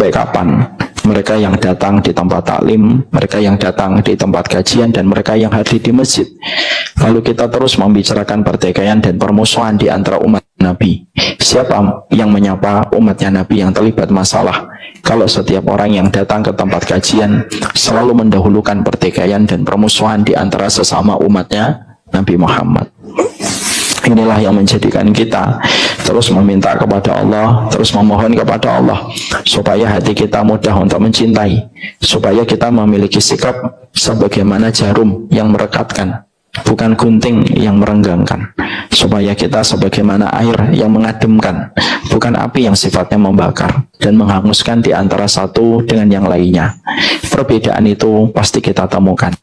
Sampai kapan? Mereka yang datang di tempat taklim, mereka yang datang di tempat kajian, dan mereka yang hadir di masjid. Lalu kita terus membicarakan pertikaian dan permusuhan di antara umat Nabi. Siapa yang menyapa umatnya Nabi yang terlibat masalah? Kalau setiap orang yang datang ke tempat kajian selalu mendahulukan pertikaian dan permusuhan di antara sesama umatnya Nabi Muhammad. Inilah yang menjadikan kita terus meminta kepada Allah, terus memohon kepada Allah supaya hati kita mudah untuk mencintai, supaya kita memiliki sikap sebagaimana jarum yang merekatkan, bukan gunting yang merenggangkan, supaya kita sebagaimana air yang mengademkan, bukan api yang sifatnya membakar dan menghanguskan di antara satu dengan yang lainnya. Perbedaan itu pasti kita temukan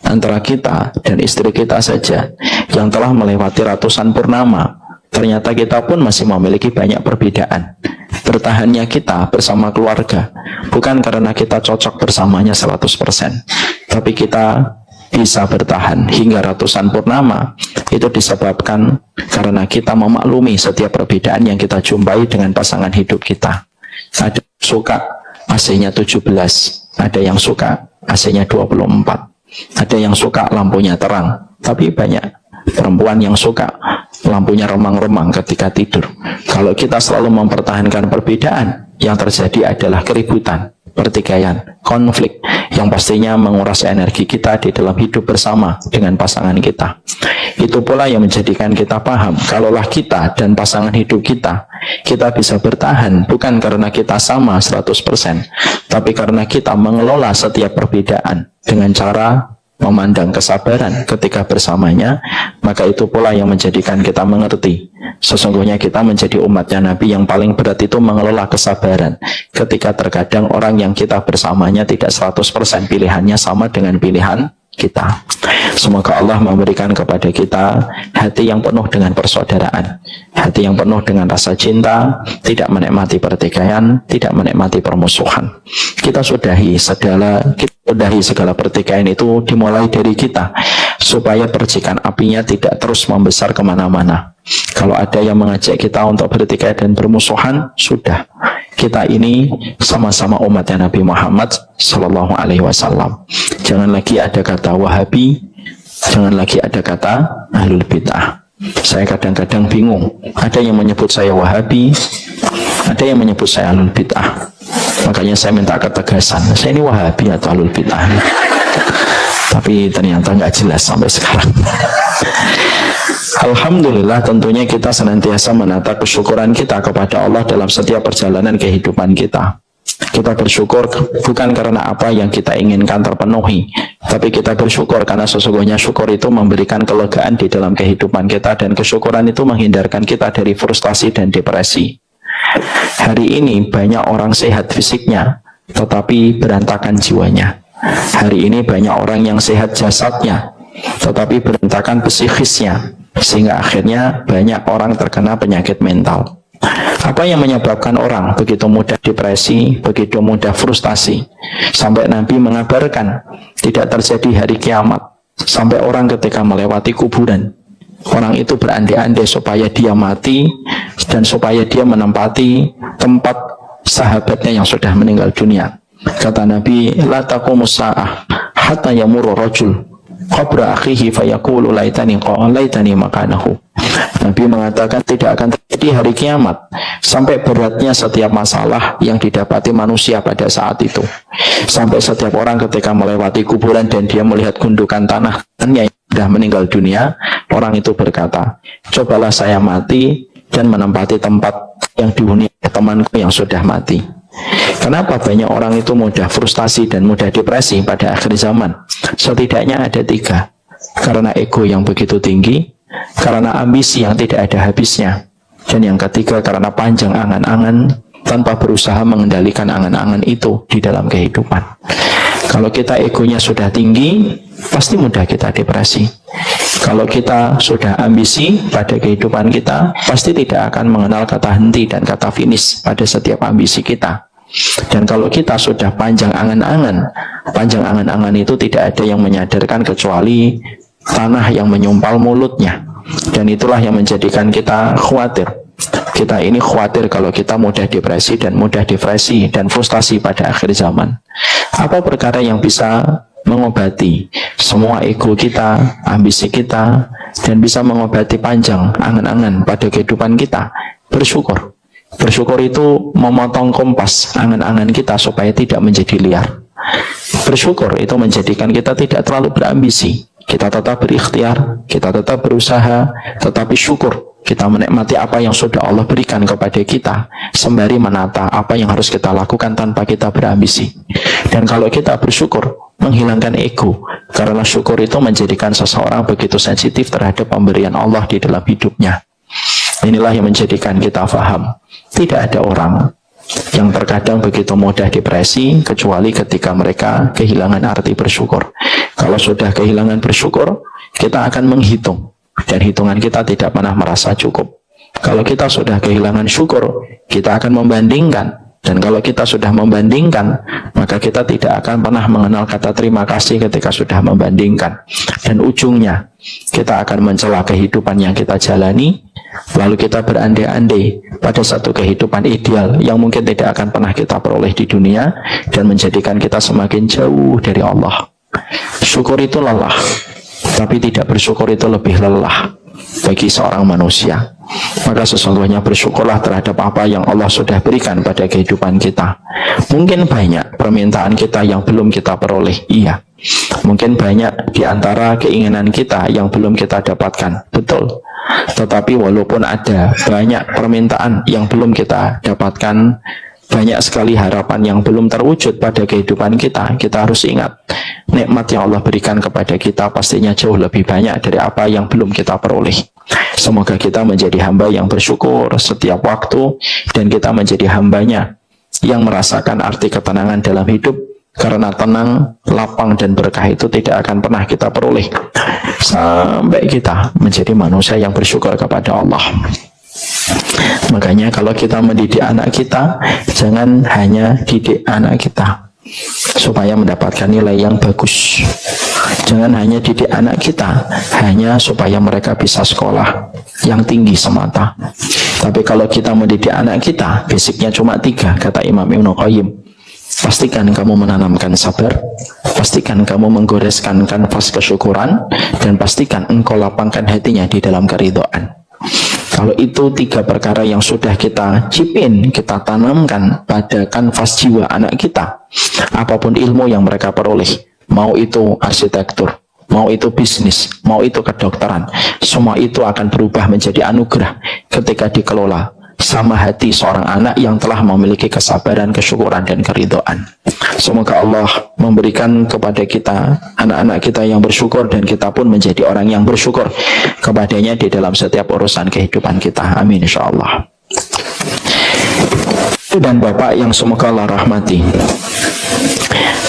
antara kita dan istri kita saja yang telah melewati ratusan purnama. Ternyata kita pun masih memiliki banyak perbedaan. Bertahannya kita bersama keluarga bukan karena kita cocok bersamanya 100%, tapi kita bisa bertahan hingga ratusan purnama itu disebabkan karena kita memaklumi setiap perbedaan yang kita jumpai dengan pasangan hidup kita. Ada yang suka AC-nya 17, ada yang suka AC-nya 24, ada yang suka lampunya terang, tapi banyak perempuan yang suka lampunya remang-remang ketika tidur. Kalau kita selalu mempertahankan perbedaan, yang terjadi adalah keributan, pertikaian, konflik yang pastinya menguras energi kita di dalam hidup bersama dengan pasangan kita. Itu pula yang menjadikan kita paham, kalaulah kita dan pasangan hidup kita bisa bertahan bukan karena kita sama 100%, tapi karena kita mengelola setiap perbedaan dengan cara memandang kesabaran ketika bersamanya. Maka itu pula yang menjadikan kita mengerti sesungguhnya kita menjadi umatnya Nabi yang paling berat itu mengelola kesabaran ketika terkadang orang yang kita bersamanya tidak 100% pilihannya sama dengan pilihan kita. Semoga Allah memberikan kepada kita hati yang penuh dengan persaudaraan, hati yang penuh dengan rasa cinta, tidak menikmati pertikaian, tidak menikmati permusuhan. Kita sudahi segala pertikaian itu dimulai dari kita, supaya percikan apinya tidak terus membesar kemana-mana. Kalau ada yang mengajak kita untuk bertikai dan bermusuhan, sudah. Kita ini sama-sama umatnya Nabi Muhammad Sallallahu Alaihi Wasallam. Jangan lagi ada kata Wahabi, jangan lagi ada kata Ahlul Bid'ah. Saya kadang-kadang bingung. Ada yang menyebut saya Wahabi, ada yang menyebut saya Ahlul Bid'ah. Makanya saya minta ketegasan. Saya ini Wahabi atau Ahlul Bid'ah? Tapi ternyata nggak jelas sampai sekarang. Alhamdulillah, tentunya kita senantiasa menata kesyukuran kita kepada Allah dalam setiap perjalanan kehidupan kita. Kita bersyukur bukan karena apa yang kita inginkan terpenuhi, tapi kita bersyukur karena sesungguhnya syukur itu memberikan kelegaan di dalam kehidupan kita, dan kesyukuran itu menghindarkan kita dari frustasi dan depresi. Hari ini banyak orang sehat fisiknya, tetapi berantakan jiwanya. Hari ini banyak orang yang sehat jasadnya, tetapi berantakan psikisnya, sehingga akhirnya banyak orang terkena penyakit mental. Apa yang menyebabkan orang begitu mudah depresi, begitu mudah frustasi, sampai Nabi mengabarkan tidak terjadi hari kiamat, sampai orang ketika melewati kuburan, orang itu berandai-andai supaya dia mati dan supaya dia menempati tempat sahabatnya yang sudah meninggal dunia. Kata Nabi, la taqumus sa'ah hatta yamurru rajul qabra akhihi fayaqulu laitani makanahu. Nabi mengatakan tidak akan terjadi hari kiamat sampai beratnya setiap masalah yang didapati manusia pada saat itu. Sampai setiap orang ketika melewati kuburan dan dia melihat gundukan tanah yang sudah meninggal dunia, orang itu berkata, cobalah saya mati dan menempati tempat yang dihuni temanku yang sudah mati. Kenapa banyak orang itu mudah frustasi dan mudah depresi pada akhir zaman? Setidaknya ada 3. Karena ego yang begitu tinggi, karena ambisi yang tidak ada habisnya, dan yang ketiga karena panjang angan-angan tanpa berusaha mengendalikan angan-angan itu di dalam kehidupan. Kalau kita egonya sudah tinggi, pasti mudah kita depresi. Kalau kita sudah ambisi pada kehidupan kita, pasti tidak akan mengenal kata henti dan kata finish pada setiap ambisi kita. Dan kalau kita sudah panjang angan-angan itu tidak ada yang menyadarkan kecuali tanah yang menyumpal mulutnya. Dan itulah yang menjadikan kita khawatir Kita ini khawatir kalau kita mudah depresi dan frustasi pada akhir zaman. Apa perkara yang bisa mengobati semua ego kita, ambisi kita, dan bisa mengobati panjang angan-angan pada kehidupan kita? Bersyukur. Bersyukur itu memotong kompas angan-angan kita supaya tidak menjadi liar. Bersyukur itu menjadikan kita tidak terlalu berambisi. Kita tetap berikhtiar, kita tetap berusaha, tetapi syukur kita menikmati apa yang sudah Allah berikan kepada kita, sembari menata apa yang harus kita lakukan tanpa kita berambisi. Dan kalau kita bersyukur, menghilangkan ego, karena syukur itu menjadikan seseorang begitu sensitif terhadap pemberian Allah di dalam hidupnya. Inilah yang menjadikan kita faham, tidak ada orang yang terkadang begitu mudah depresi kecuali ketika mereka kehilangan arti bersyukur. Kalau sudah kehilangan bersyukur, kita akan menghitung, dan hitungan kita tidak pernah merasa cukup. Kalau kita sudah kehilangan syukur, kita akan membandingkan. Dan kalau kita sudah membandingkan, maka kita tidak akan pernah mengenal kata terima kasih ketika sudah membandingkan. Dan ujungnya, kita akan mencela kehidupan yang kita jalani, lalu kita berandai-andai pada satu kehidupan ideal yang mungkin tidak akan pernah kita peroleh di dunia, dan menjadikan kita semakin jauh dari Allah. Syukur itu lelah, tapi tidak bersyukur itu lebih lelah bagi seorang manusia. Maka sesungguhnya bersyukurlah terhadap apa yang Allah sudah berikan pada kehidupan kita. Mungkin banyak permintaan kita yang belum kita peroleh, iya. Mungkin banyak di antara keinginan kita yang belum kita dapatkan, betul. Tetapi walaupun ada banyak permintaan yang belum kita dapatkan, banyak sekali harapan yang belum terwujud pada kehidupan kita, kita harus ingat, nikmat yang Allah berikan kepada kita pastinya jauh lebih banyak dari apa yang belum kita peroleh. Semoga kita menjadi hamba yang bersyukur setiap waktu, dan kita menjadi hambanya yang merasakan arti ketenangan dalam hidup, karena tenang, lapang, dan berkah itu tidak akan pernah kita peroleh sampai kita menjadi manusia yang bersyukur kepada Allah. Makanya kalau kita mendidik anak kita, jangan hanya didik anak kita supaya mendapatkan nilai yang bagus. Jangan hanya didik anak kita hanya supaya mereka bisa sekolah yang tinggi semata. Tapi kalau kita mendidik anak kita, basicnya cuma 3, kata Imam Ibnu Qayyim. Pastikan kamu menanamkan sabar, pastikan kamu menggoreskan kanvas kesyukuran, dan pastikan engkau lapangkan hatinya di dalam keridhaan. Kalau itu 3 perkara yang sudah kita cipin, kita tanamkan pada kanvas jiwa anak kita, apapun ilmu yang mereka peroleh, mau itu arsitektur, mau itu bisnis, mau itu kedokteran, semua itu akan berubah menjadi anugerah ketika dikelola sama hati seorang anak yang telah memiliki kesabaran, kesyukuran, dan keridhaan. Semoga Allah memberikan kepada kita, anak-anak kita yang bersyukur, dan kita pun menjadi orang yang bersyukur kepadanya di dalam setiap urusan kehidupan kita. Amin insyaallah. Dan Bapak yang semoga Allah rahmati,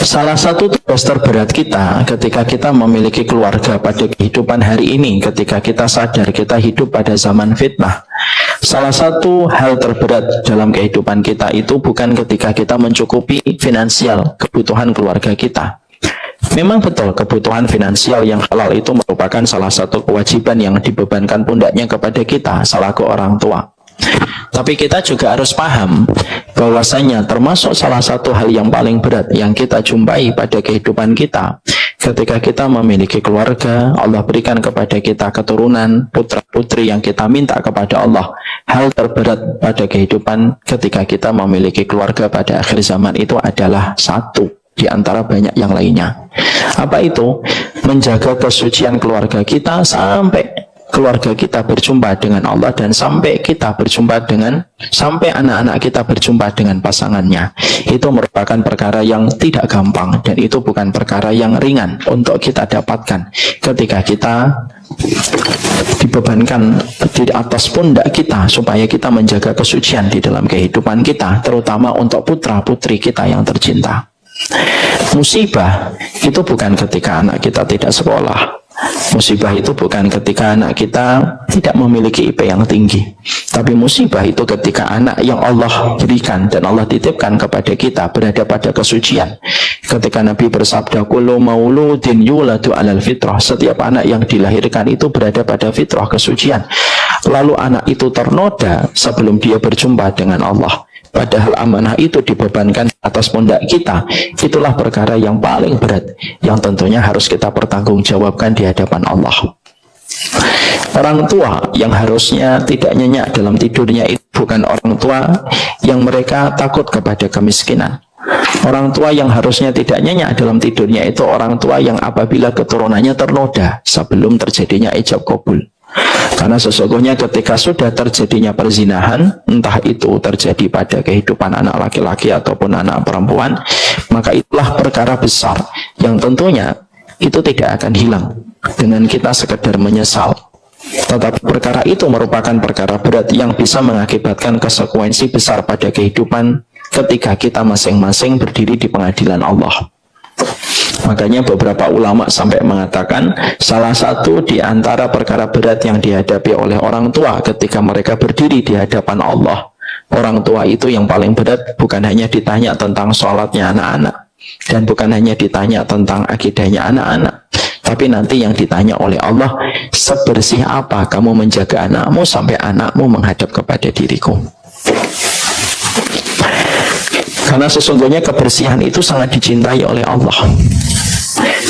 salah satu tugas terberat kita ketika kita memiliki keluarga pada kehidupan hari ini, ketika kita sadar kita hidup pada zaman fitnah, salah satu hal terberat dalam kehidupan kita itu bukan ketika kita mencukupi finansial kebutuhan keluarga kita. Memang betul, kebutuhan finansial yang halal itu merupakan salah satu kewajiban yang dibebankan pundaknya kepada kita selaku orang tua. Tapi kita juga harus paham bahwasanya termasuk salah satu hal yang paling berat yang kita jumpai pada kehidupan kita, ketika kita memiliki keluarga, Allah berikan kepada kita keturunan, putra-putri yang kita minta kepada Allah. Hal terberat pada kehidupan ketika kita memiliki keluarga pada akhir zaman itu adalah satu di antara banyak yang lainnya. Apa itu? Menjaga kesucian keluarga kita sampai keluarga kita berjumpa dengan Allah, dan sampai anak-anak kita berjumpa dengan pasangannya. Itu merupakan perkara yang tidak gampang, dan itu bukan perkara yang ringan untuk kita dapatkan ketika kita dibebankan di atas pundak kita supaya kita menjaga kesucian di dalam kehidupan kita, terutama untuk putra-putri kita yang tercinta. Musibah itu bukan ketika anak kita tidak sekolah. Musibah itu bukan ketika anak kita tidak memiliki IP yang tinggi, tapi musibah itu ketika anak yang Allah berikan dan Allah titipkan kepada kita berada pada kesucian. Ketika Nabi bersabda, kullu mauludin yuladu alal fitrah, setiap anak yang dilahirkan itu berada pada fitrah kesucian. Lalu anak itu ternoda sebelum dia berjumpa dengan Allah, padahal amanah itu dibebankan atas pundak kita. Itulah perkara yang paling berat yang tentunya harus kita pertanggungjawabkan di hadapan Allah. Orang tua yang harusnya tidak nyenyak dalam tidurnya itu bukan orang tua yang mereka takut kepada kemiskinan. Orang tua yang harusnya tidak nyenyak dalam tidurnya itu orang tua yang apabila keturunannya ternoda sebelum terjadinya ijab kabul. Karena sesungguhnya ketika sudah terjadinya perzinahan, entah itu terjadi pada kehidupan anak laki-laki ataupun anak perempuan, maka itulah perkara besar yang tentunya itu tidak akan hilang dengan kita sekedar menyesal. Tetapi perkara itu merupakan perkara berat yang bisa mengakibatkan konsekuensi besar pada kehidupan ketika kita masing-masing berdiri di pengadilan Allah. Makanya beberapa ulama sampai mengatakan salah satu di antara perkara berat yang dihadapi oleh orang tua ketika mereka berdiri di hadapan Allah, orang tua itu yang paling berat bukan hanya ditanya tentang sholatnya anak-anak dan bukan hanya ditanya tentang akidahnya anak-anak, tapi nanti yang ditanya oleh Allah, sebersih apa kamu menjaga anakmu sampai anakmu menghadap kepada diriku. Karena sesungguhnya kebersihan itu sangat dicintai oleh Allah.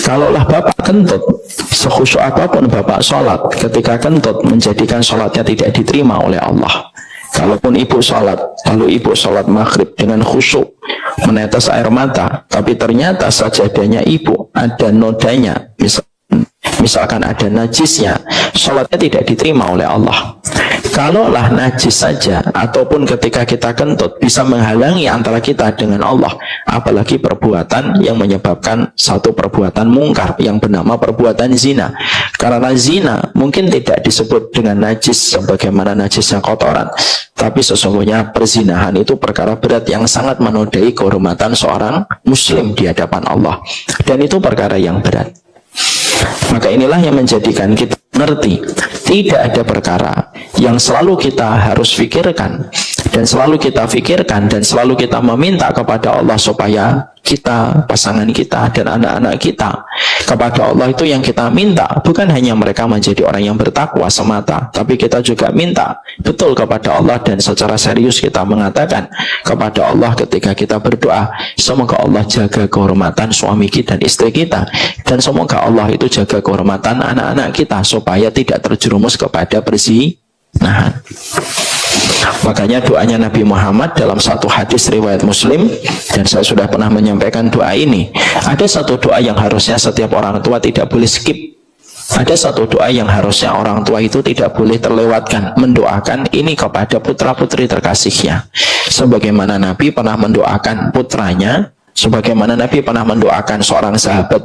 Kalaulah bapak kentut, sekhusyuk apapun bapak sholat, ketika kentut menjadikan sholatnya tidak diterima oleh Allah. Kalaupun ibu sholat, lalu ibu sholat maghrib dengan khusyuk, menetes air mata, tapi ternyata sajadahnya ibu ada nodanya, misalkan ada najisnya, sholatnya tidak diterima oleh Allah. Kalaulah najis saja ataupun ketika kita kentut bisa menghalangi antara kita dengan Allah, apalagi perbuatan yang menyebabkan satu perbuatan mungkar yang bernama perbuatan zina. Karena zina mungkin tidak disebut dengan najis sebagaimana najisnya kotoran, tapi sesungguhnya perzinahan itu perkara berat yang sangat menodai kehormatan seorang muslim di hadapan Allah, dan itu perkara yang berat. Maka inilah yang menjadikan kita mengerti tidak ada perkara yang selalu kita harus pikirkan dan selalu kita pikirkan dan selalu kita meminta kepada Allah supaya kita, pasangan kita dan anak-anak kita kepada Allah itu yang kita minta bukan hanya mereka menjadi orang yang bertakwa semata, tapi kita juga minta betul kepada Allah dan secara serius kita mengatakan kepada Allah ketika kita berdoa, semoga Allah jaga kehormatan suami kita dan istri kita, dan semoga Allah itu jaga kehormatan anak-anak kita supaya tidak terjerumus kepada perzinahan. Makanya doanya Nabi Muhammad dalam satu hadis riwayat Muslim, dan saya sudah pernah menyampaikan doa ini. Ada satu doa yang harusnya setiap orang tua tidak boleh skip. Ada satu doa yang harusnya orang tua itu tidak boleh terlewatkan, mendoakan ini kepada putra-putri terkasihnya. Sebagaimana Nabi pernah mendoakan putranya, sebagaimana Nabi pernah mendoakan seorang sahabat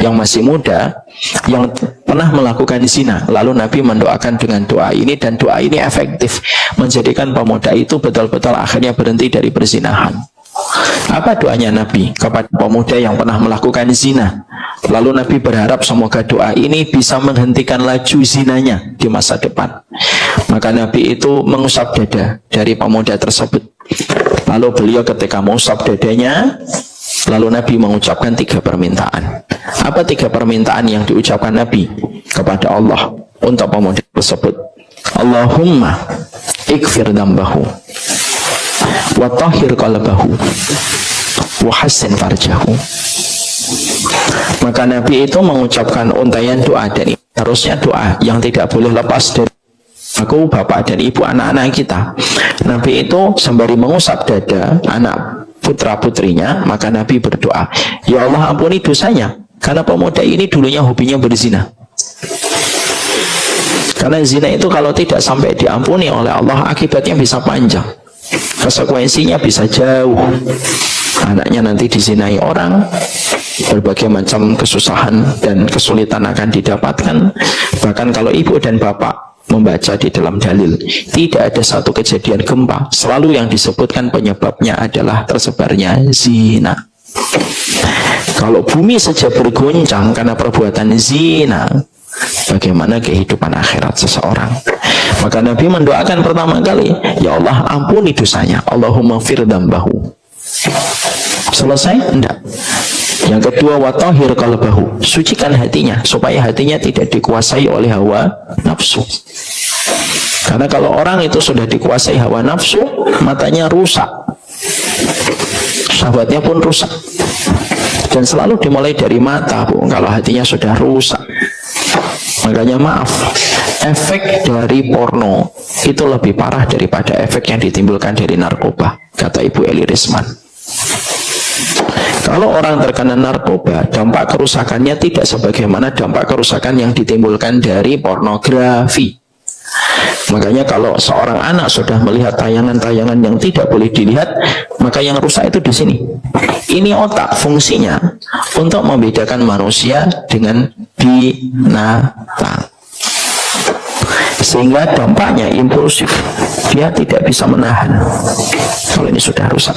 yang masih muda yang pernah melakukan zina, lalu Nabi mendoakan dengan doa ini, dan doa ini efektif menjadikan pemuda itu betul-betul akhirnya berhenti dari perzinahan. Apa doanya Nabi kepada pemuda yang pernah melakukan zina? Lalu Nabi berharap semoga doa ini bisa menghentikan laju zinanya di masa depan. Maka Nabi itu mengusap dada dari pemuda tersebut. Lalu beliau ketika mengusap dadanya, lalu Nabi mengucapkan 3 permintaan. Apa 3 permintaan yang diucapkan Nabi kepada Allah untuk pemuda tersebut? Allahumma ikfir dambahu wa tahhir qalbahu wa hassin farjahu. Maka Nabi itu mengucapkan untayan doa, dan harusnya doa yang tidak boleh lepas dari aku, bapak dan ibu, anak-anak kita. Nabi itu sembari mengusap dada anak putra-putrinya, maka Nabi berdoa, ya Allah ampuni dosanya, karena pemuda ini dulunya hobinya berzina. Karena zina itu kalau tidak sampai diampuni oleh Allah, akibatnya bisa panjang, konsekuensinya bisa jauh. Anaknya nanti dizinai orang, berbagai macam kesusahan dan kesulitan akan didapatkan. Bahkan kalau ibu dan bapak membaca di dalam dalil, tidak ada satu kejadian gempa, selalu yang disebutkan penyebabnya adalah tersebarnya zina. Kalau bumi saja bergoncang karena perbuatan zina, bagaimana kehidupan akhirat seseorang. Maka Nabi mendoakan pertama kali, ya Allah ampuni dosanya, Allahumma fir dzambahu. Selesai? Enggak. Yang kedua, wa tahhir qalbahu, sucikan hatinya supaya hatinya tidak dikuasai oleh hawa nafsu. Karena kalau orang itu sudah dikuasai hawa nafsu, matanya rusak, sahabatnya pun rusak. Dan selalu dimulai dari mata, Bu, kalau hatinya sudah rusak. Makanya maaf, efek dari porno itu lebih parah daripada efek yang ditimbulkan dari narkoba, kata Ibu Eli Risman. Kalau orang terkena narkoba, dampak kerusakannya tidak sebagaimana dampak kerusakan yang ditimbulkan dari pornografi. Makanya kalau seorang anak sudah melihat tayangan-tayangan yang tidak boleh dilihat, maka yang rusak itu di sini. Ini otak fungsinya untuk membedakan manusia dengan binatang. Sehingga dampaknya impulsif. Dia tidak bisa menahan kalau ini sudah rusak.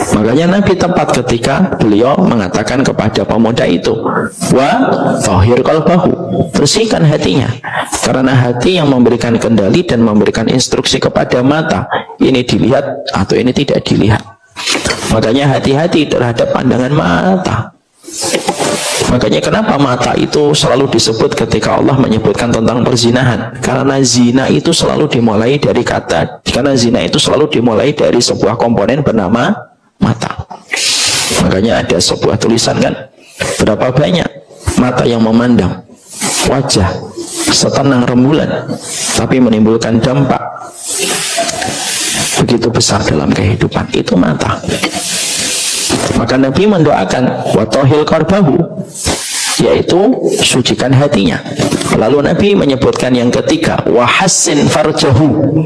Makanya Nabi tepat ketika beliau mengatakan kepada pemuda itu, wa tahhir qalbahu, bersihkan hatinya. Karena hati yang memberikan kendali dan memberikan instruksi kepada mata, ini dilihat atau ini tidak dilihat. Makanya hati-hati terhadap pandangan mata. Makanya kenapa mata itu selalu disebut ketika Allah menyebutkan tentang perzinahan? Karena zina itu selalu dimulai dari kata, karena zina itu selalu dimulai dari sebuah komponen bernama mata. Makanya ada sebuah tulisan kan, berapa banyak mata yang memandang wajah setenang rembulan tapi menimbulkan dampak begitu besar dalam kehidupan, itu mata. Maka Nabi mendoakan wa tahhir qalbahu, yaitu sucikan hatinya. Lalu Nabi menyebutkan yang ketiga, wa hassin farjahu,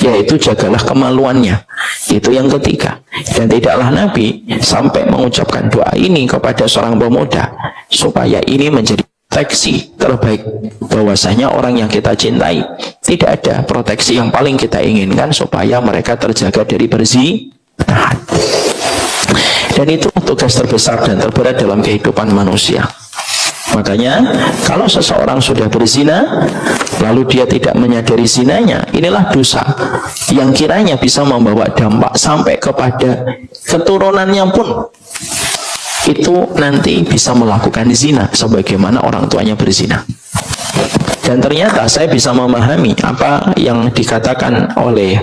yaitu jagalah kemaluannya. Itu yang ketiga. Dan tidaklah Nabi sampai mengucapkan doa ini kepada seorang pemuda supaya ini menjadi proteksi terbaik, bahwasanya orang yang kita cintai tidak ada proteksi yang paling kita inginkan supaya mereka terjaga dari perzinahan. Dan itu tugas terbesar dan terberat dalam kehidupan manusia. Makanya kalau seseorang sudah berzina lalu dia tidak menyadari zinanya, inilah dosa yang kiranya bisa membawa dampak sampai kepada keturunannya pun itu nanti bisa melakukan zina sebagaimana orang tuanya berzina. Dan ternyata saya bisa memahami apa yang dikatakan oleh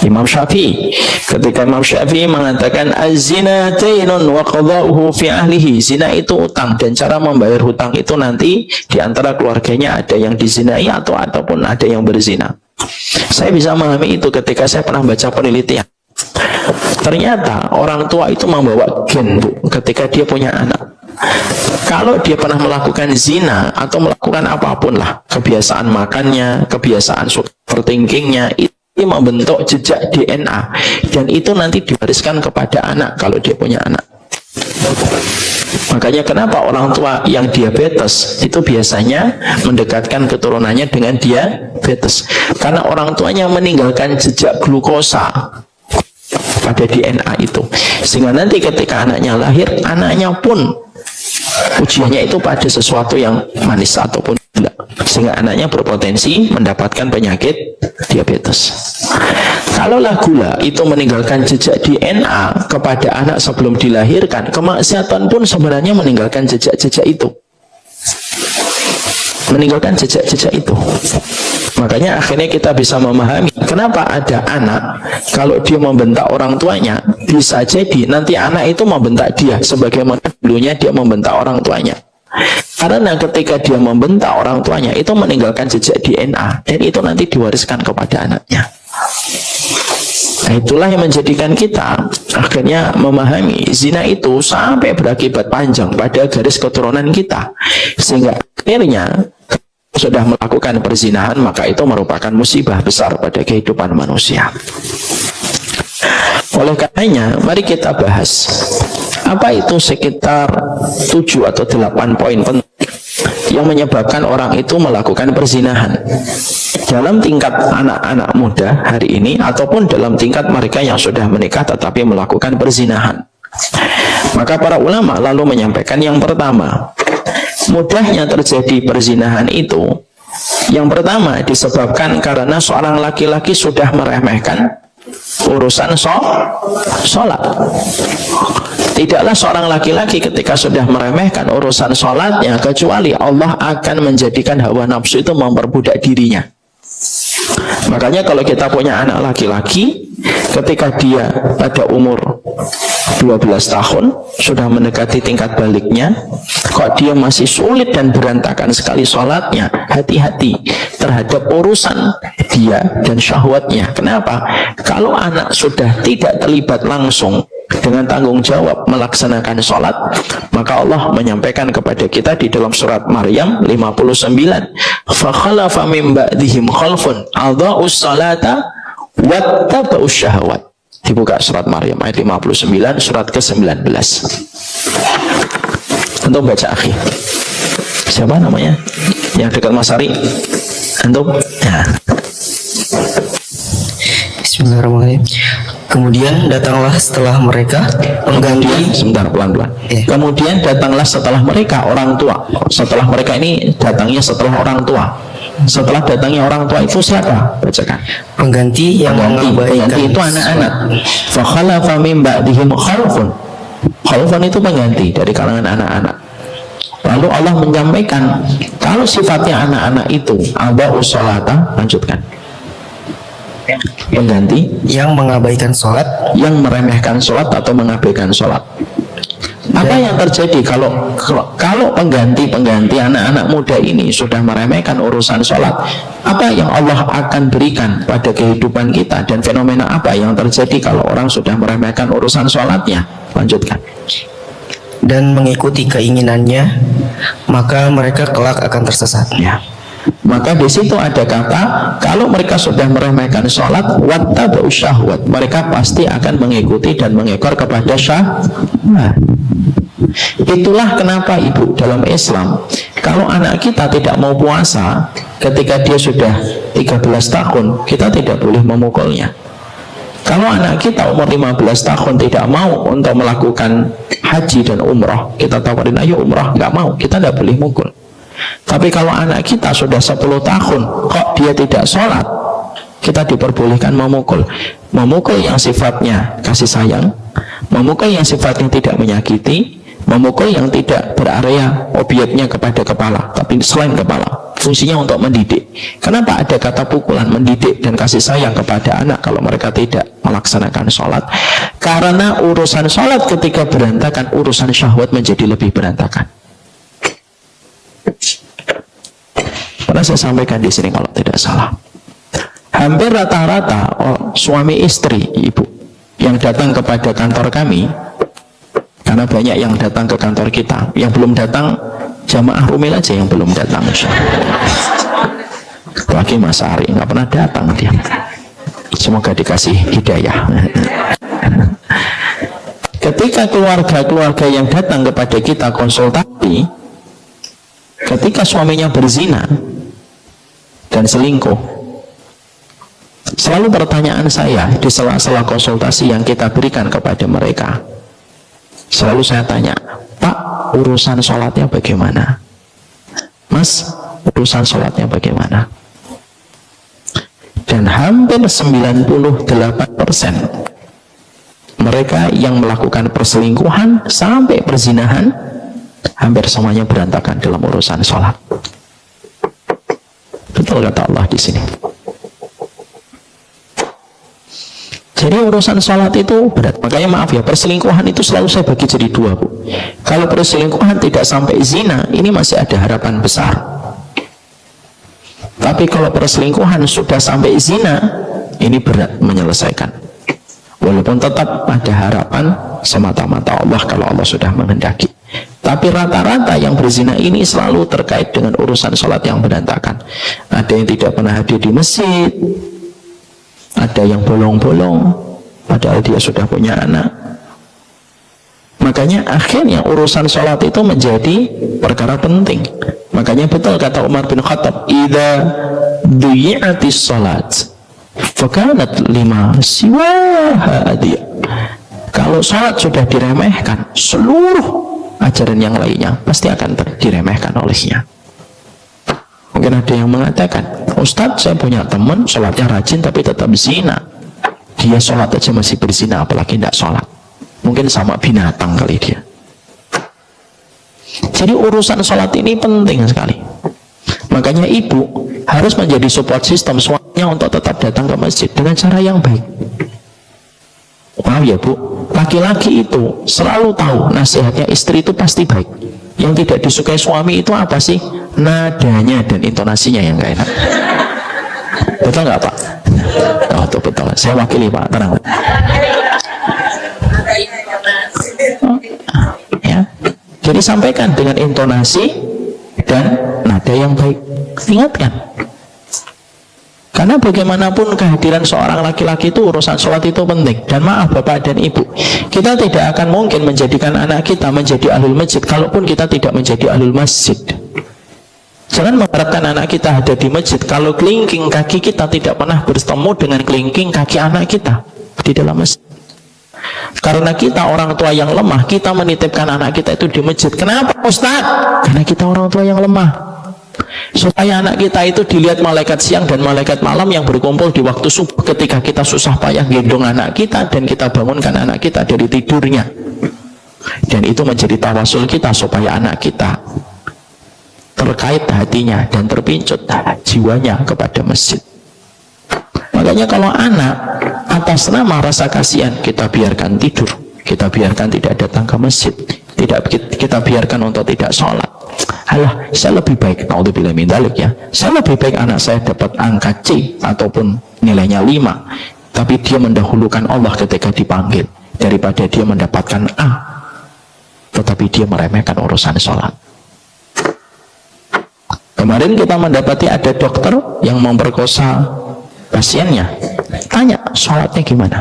Imam Syafi'i ketika Imam Syafi'i mengatakan az-zina dainun wa qada'uhu fi ahlihi, zina itu utang dan cara membayar hutang itu nanti di antara keluarganya ada yang dizinai ataupun ada yang berzina. Saya bisa memahami itu ketika saya pernah baca penelitian. Ternyata orang tua itu membawa gen, Bu, ketika dia punya anak. Kalau dia pernah melakukan zina atau melakukan apapun lah, kebiasaan makannya, kebiasaan overthinkingnya, itu membentuk jejak DNA dan itu nanti diwariskan kepada anak kalau dia punya anak. Makanya kenapa orang tua yang diabetes itu biasanya mendekatkan keturunannya dengan diabetes, karena orang tuanya meninggalkan jejak glukosa pada DNA itu, sehingga nanti ketika anaknya lahir, anaknya pun ujiannya itu pada sesuatu yang manis ataupun tidak, sehingga anaknya berpotensi mendapatkan penyakit diabetes. Kalaulah gula itu meninggalkan jejak DNA kepada anak sebelum dilahirkan, kemaksiatan pun sebenarnya meninggalkan jejak-jejak itu. Meninggalkan jejak-jejak itu. Makanya akhirnya kita bisa memahami kenapa ada anak kalau dia membentak orang tuanya, bisa jadi nanti anak itu membentak dia sebagaimana dulunya dia membentak orang tuanya. Karena ketika dia membentak orang tuanya itu meninggalkan jejak DNA dan itu nanti diwariskan kepada anaknya. Nah, itulah yang menjadikan kita akhirnya memahami zina itu sampai berakibat panjang pada garis keturunan kita, sehingga akhirnya sudah melakukan perzinahan maka itu merupakan musibah besar pada kehidupan manusia. Oleh karenanya mari kita bahas apa itu sekitar 7 atau 8 poin penting yang menyebabkan orang itu melakukan perzinahan dalam tingkat anak-anak muda hari ini ataupun dalam tingkat mereka yang sudah menikah tetapi melakukan perzinahan. Maka para ulama lalu menyampaikan yang pertama, mudahnya terjadi perzinahan itu, yang pertama disebabkan karena seorang laki-laki sudah meremehkan urusan sholat. Tidaklah seorang laki-laki ketika sudah meremehkan urusan sholatnya, kecuali Allah akan menjadikan hawa nafsu itu memperbudak dirinya. Makanya kalau kita punya anak laki-laki, ketika dia pada umur 12 tahun, sudah mendekati tingkat baliknya, kok dia masih sulit dan berantakan sekali sholatnya, hati-hati terhadap urusan dia dan syahwatnya. Kenapa? Kalau anak sudah tidak terlibat langsung dengan tanggung jawab melaksanakan sholat, maka Allah menyampaikan kepada kita di dalam surat Maryam 59, فَخَلَفَ مِنْ بَعْدِهِمْ خَلْفٌ أَضَاعُوا الصَّلَاةَ وَاتَّبَعُوا الشَّهَوَاتِ. Dibuka surat Maryam ayat 59, surat ke-19. Antum baca akhi. Siapa namanya? Yang dekat Mas Ari. Antum? Ya. Bismillahirrahmanirrahim. Kemudian datanglah setelah mereka pengganti. Sebentar, pelan-pelan. Kemudian datanglah setelah mereka orang tua. Setelah mereka ini datangnya setelah orang tua. Setelah datangnya orang tua itu siapa? Bacakan. Pengganti yang mengabaikan. Pengganti itu anak-anak. Fa khalafa min ba'dihim khalfun. Khalfun itu pengganti dari kalangan anak-anak. Lalu Allah menyampaikan kalau sifatnya anak-anak itu aba'us sholata, lanjutkan. Pengganti yang mengabaikan sholat, yang meremehkan sholat atau mengabaikan sholat. Apa yang terjadi kalau pengganti anak-anak muda ini sudah meremehkan urusan sholat? Apa yang Allah akan berikan pada kehidupan kita, dan fenomena apa yang terjadi kalau orang sudah meremehkan urusan sholatnya? Lanjutkan. Dan mengikuti keinginannya, maka mereka kelak akan tersesat. Ya. Maka di situ ada kata, kalau mereka sudah meremehkan sholat, wattaba'u syahwat, mereka pasti akan mengikuti dan mengekor kepada syahwat. Itulah kenapa ibu dalam Islam, kalau anak kita tidak mau puasa ketika dia sudah 13 tahun, kita tidak boleh memukulnya. Kalau anak kita umur 15 tahun tidak mau untuk melakukan haji dan umrah, kita tawarin ayo umrah, nggak mau, kita tidak boleh mukul. Tapi kalau anak kita sudah 10 tahun kok dia tidak sholat, kita diperbolehkan memukul. Memukul yang sifatnya kasih sayang, memukul yang sifatnya tidak menyakiti, memukul yang tidak berarea obyeknya kepada kepala, tapi selain kepala, fungsinya untuk mendidik. Kenapa ada kata pukulan, mendidik dan kasih sayang kepada anak kalau mereka tidak melaksanakan sholat? Karena urusan sholat ketika berantakan, urusan syahwat menjadi lebih berantakan. Pernah saya sampaikan di sini kalau tidak salah, hampir rata-rata suami istri ibu yang datang kepada kantor kami, karena banyak yang datang ke kantor kita, yang belum datang jamaah rumil aja yang belum datang. Lagi Mas Ari nggak pernah datang dia. Semoga dikasih hidayah. Ketika keluarga-keluarga yang datang kepada kita konsultasi, ketika suaminya berzina dan selingkuh, selalu pertanyaan saya di sela-sela konsultasi yang kita berikan kepada mereka, selalu saya tanya, Pak, urusan sholatnya bagaimana? Mas, urusan sholatnya bagaimana? Dan hampir 98% mereka yang melakukan perselingkuhan sampai perzinahan, hampir semuanya berantakan dalam urusan sholat. Betul kata Allah di sini. Jadi urusan sholat itu berat. Makanya maaf ya, perselingkuhan itu selalu saya bagi jadi dua, Bu. Kalau perselingkuhan tidak sampai zina, ini masih ada harapan besar. Tapi kalau perselingkuhan sudah sampai zina, ini berat menyelesaikan. Walaupun tetap ada harapan semata-mata Allah kalau Allah sudah menghendaki. Tapi rata-rata yang berzina ini selalu terkait dengan urusan sholat yang berantakan. Ada yang tidak pernah hadir di masjid, ada yang bolong-bolong, padahal dia sudah punya anak. Makanya akhirnya urusan sholat itu menjadi perkara penting. Makanya betul kata Umar bin Khattab, idza duyi'atis sholat fakanat lima siwaha adiyah. Kalau sholat sudah diremehkan, seluruh ajaran yang lainnya pasti akan diremehkan olehnya. Mungkin ada yang mengatakan, Ustadz saya punya teman sholatnya rajin tapi tetap zina. Dia sholat aja masih berzina, apalagi tidak sholat. Mungkin sama binatang kali dia. Jadi urusan sholat ini penting sekali. Makanya ibu harus menjadi support system suaminya untuk tetap datang ke masjid dengan cara yang baik. Wow ya bu, laki-laki itu selalu tahu nasihatnya istri itu pasti baik. Yang tidak disukai suami itu apa sih? Nadanya dan intonasinya yang gak enak. Betul nggak pak? Oh itu betul. Saya wakili pak, tenang. Ya. Jadi sampaikan dengan intonasi dan nada yang baik. Ingatkan. Karena bagaimanapun kehadiran seorang laki-laki itu urusan sholat itu penting. Dan maaf bapak dan ibu, kita tidak akan mungkin menjadikan anak kita menjadi ahlul masjid kalaupun kita tidak menjadi ahlul masjid. Jangan mengharapkan anak kita ada di masjid kalau kelingking kaki kita tidak pernah bertemu dengan kelingking kaki anak kita di dalam masjid. Karena kita orang tua yang lemah, kita menitipkan anak kita itu di masjid. Kenapa Ustaz? Karena kita orang tua yang lemah. Supaya anak kita itu dilihat malaikat siang dan malaikat malam yang berkumpul di waktu subuh ketika kita susah payah gendong anak kita dan kita bangunkan anak kita dari tidurnya. Dan itu menjadi tawasul kita supaya anak kita terkait hatinya dan terpincut jiwanya kepada masjid. Makanya kalau anak atas nama rasa kasihan kita biarkan tidur, kita biarkan tidak datang ke masjid, tidak kita biarkan untuk tidak sholat. Alah, saya lebih baik, naudzubillah min dzalik ya, saya lebih baik anak saya dapat angka C ataupun nilainya 5, tapi dia mendahulukan Allah ketika dipanggil daripada dia mendapatkan A tetapi dia meremehkan urusan sholat. Kemarin kita mendapati ada dokter yang memperkosa pasiennya, tanya sholatnya gimana.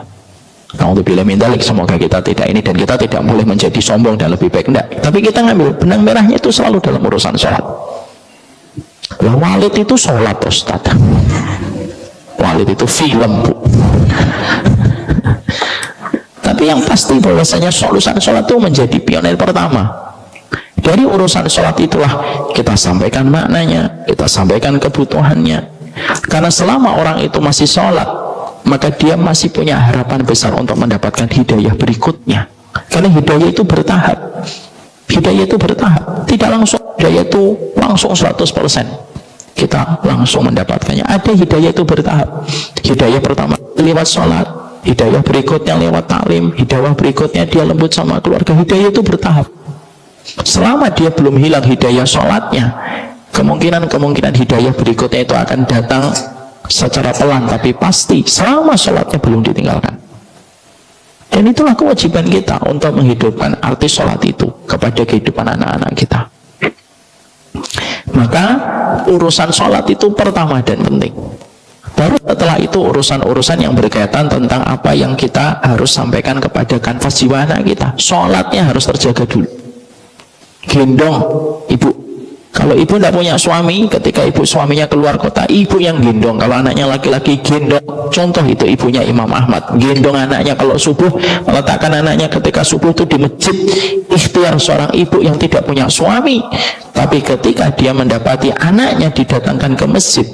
Naudzubillah min dzalik, semoga kita tidak ini dan kita tidak boleh menjadi sombong dan lebih baik, enggak. Tapi kita ngambil benang merahnya itu selalu dalam urusan sholat. Lah Walid itu sholat Ustaz. Walid itu film bu. Tapi yang pasti bahwasanya urusan sholat itu menjadi pionir pertama. Dari urusan sholat itulah kita sampaikan maknanya, kita sampaikan kebutuhannya. Karena selama orang itu masih sholat, maka dia masih punya harapan besar untuk mendapatkan hidayah berikutnya. Karena hidayah itu bertahap. Hidayah itu bertahap. Tidak langsung hidayah itu langsung 100% kita langsung mendapatkannya. Ada hidayah itu bertahap. Hidayah pertama lewat sholat, hidayah berikutnya lewat taklim, hidayah berikutnya dia lembut sama keluarga. Hidayah itu bertahap. Selama dia belum hilang hidayah sholatnya, kemungkinan hidayah berikutnya itu akan datang secara pelan tapi pasti selama sholatnya belum ditinggalkan. Dan itulah kewajiban kita untuk menghidupkan arti sholat itu kepada kehidupan anak-anak kita. Maka urusan sholat itu pertama dan penting. Baru setelah itu urusan-urusan yang berkaitan tentang apa yang kita harus sampaikan kepada kanvas jiwa anak kita. Sholatnya harus terjaga dulu. Gendong ibu. Kalau ibu tidak punya suami, ketika ibu suaminya keluar kota, ibu yang gendong. Kalau anaknya laki-laki, gendong. Contoh itu ibunya Imam Ahmad, gendong anaknya kalau subuh, meletakkan anaknya ketika subuh itu di masjid. Ikhtiar seorang ibu yang tidak punya suami, tapi ketika dia mendapati anaknya didatangkan ke masjid,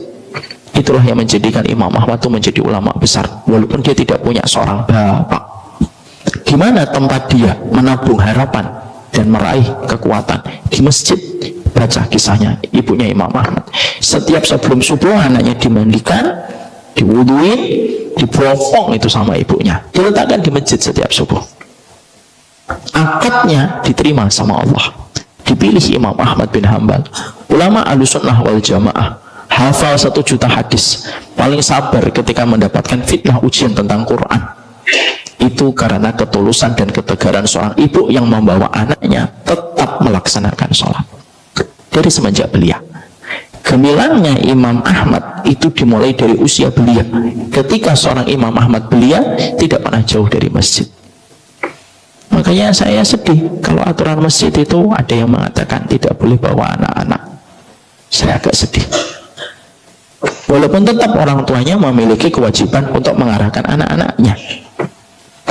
itulah yang menjadikan Imam Ahmad itu menjadi ulama besar, walaupun dia tidak punya seorang bapak. Gimana tempat dia menabung harapan dan meraih kekuatan? Di masjid. Baca kisahnya ibunya Imam Ahmad. Setiap sebelum subuh anaknya dimandikan, diwuduin, dipropong itu sama ibunya, diletakkan di masjid setiap subuh. Akadnya diterima sama Allah. Dipilih Imam Ahmad bin Hanbal, ulama Ahlussunnah wal Jamaah, hafal 1 juta hadis, paling sabar ketika mendapatkan fitnah ujian tentang Quran. Itu karena ketulusan dan ketegaran seorang ibu yang membawa anaknya tetap melaksanakan sholat. Dari semenjak belia, gemilangnya Imam Ahmad itu dimulai dari usia belia. Ketika seorang Imam Ahmad belia, tidak pernah jauh dari masjid. Makanya saya sedih kalau aturan masjid itu ada yang mengatakan tidak boleh bawa anak-anak. Saya agak sedih. Walaupun tetap orang tuanya memiliki kewajiban untuk mengarahkan anak-anaknya,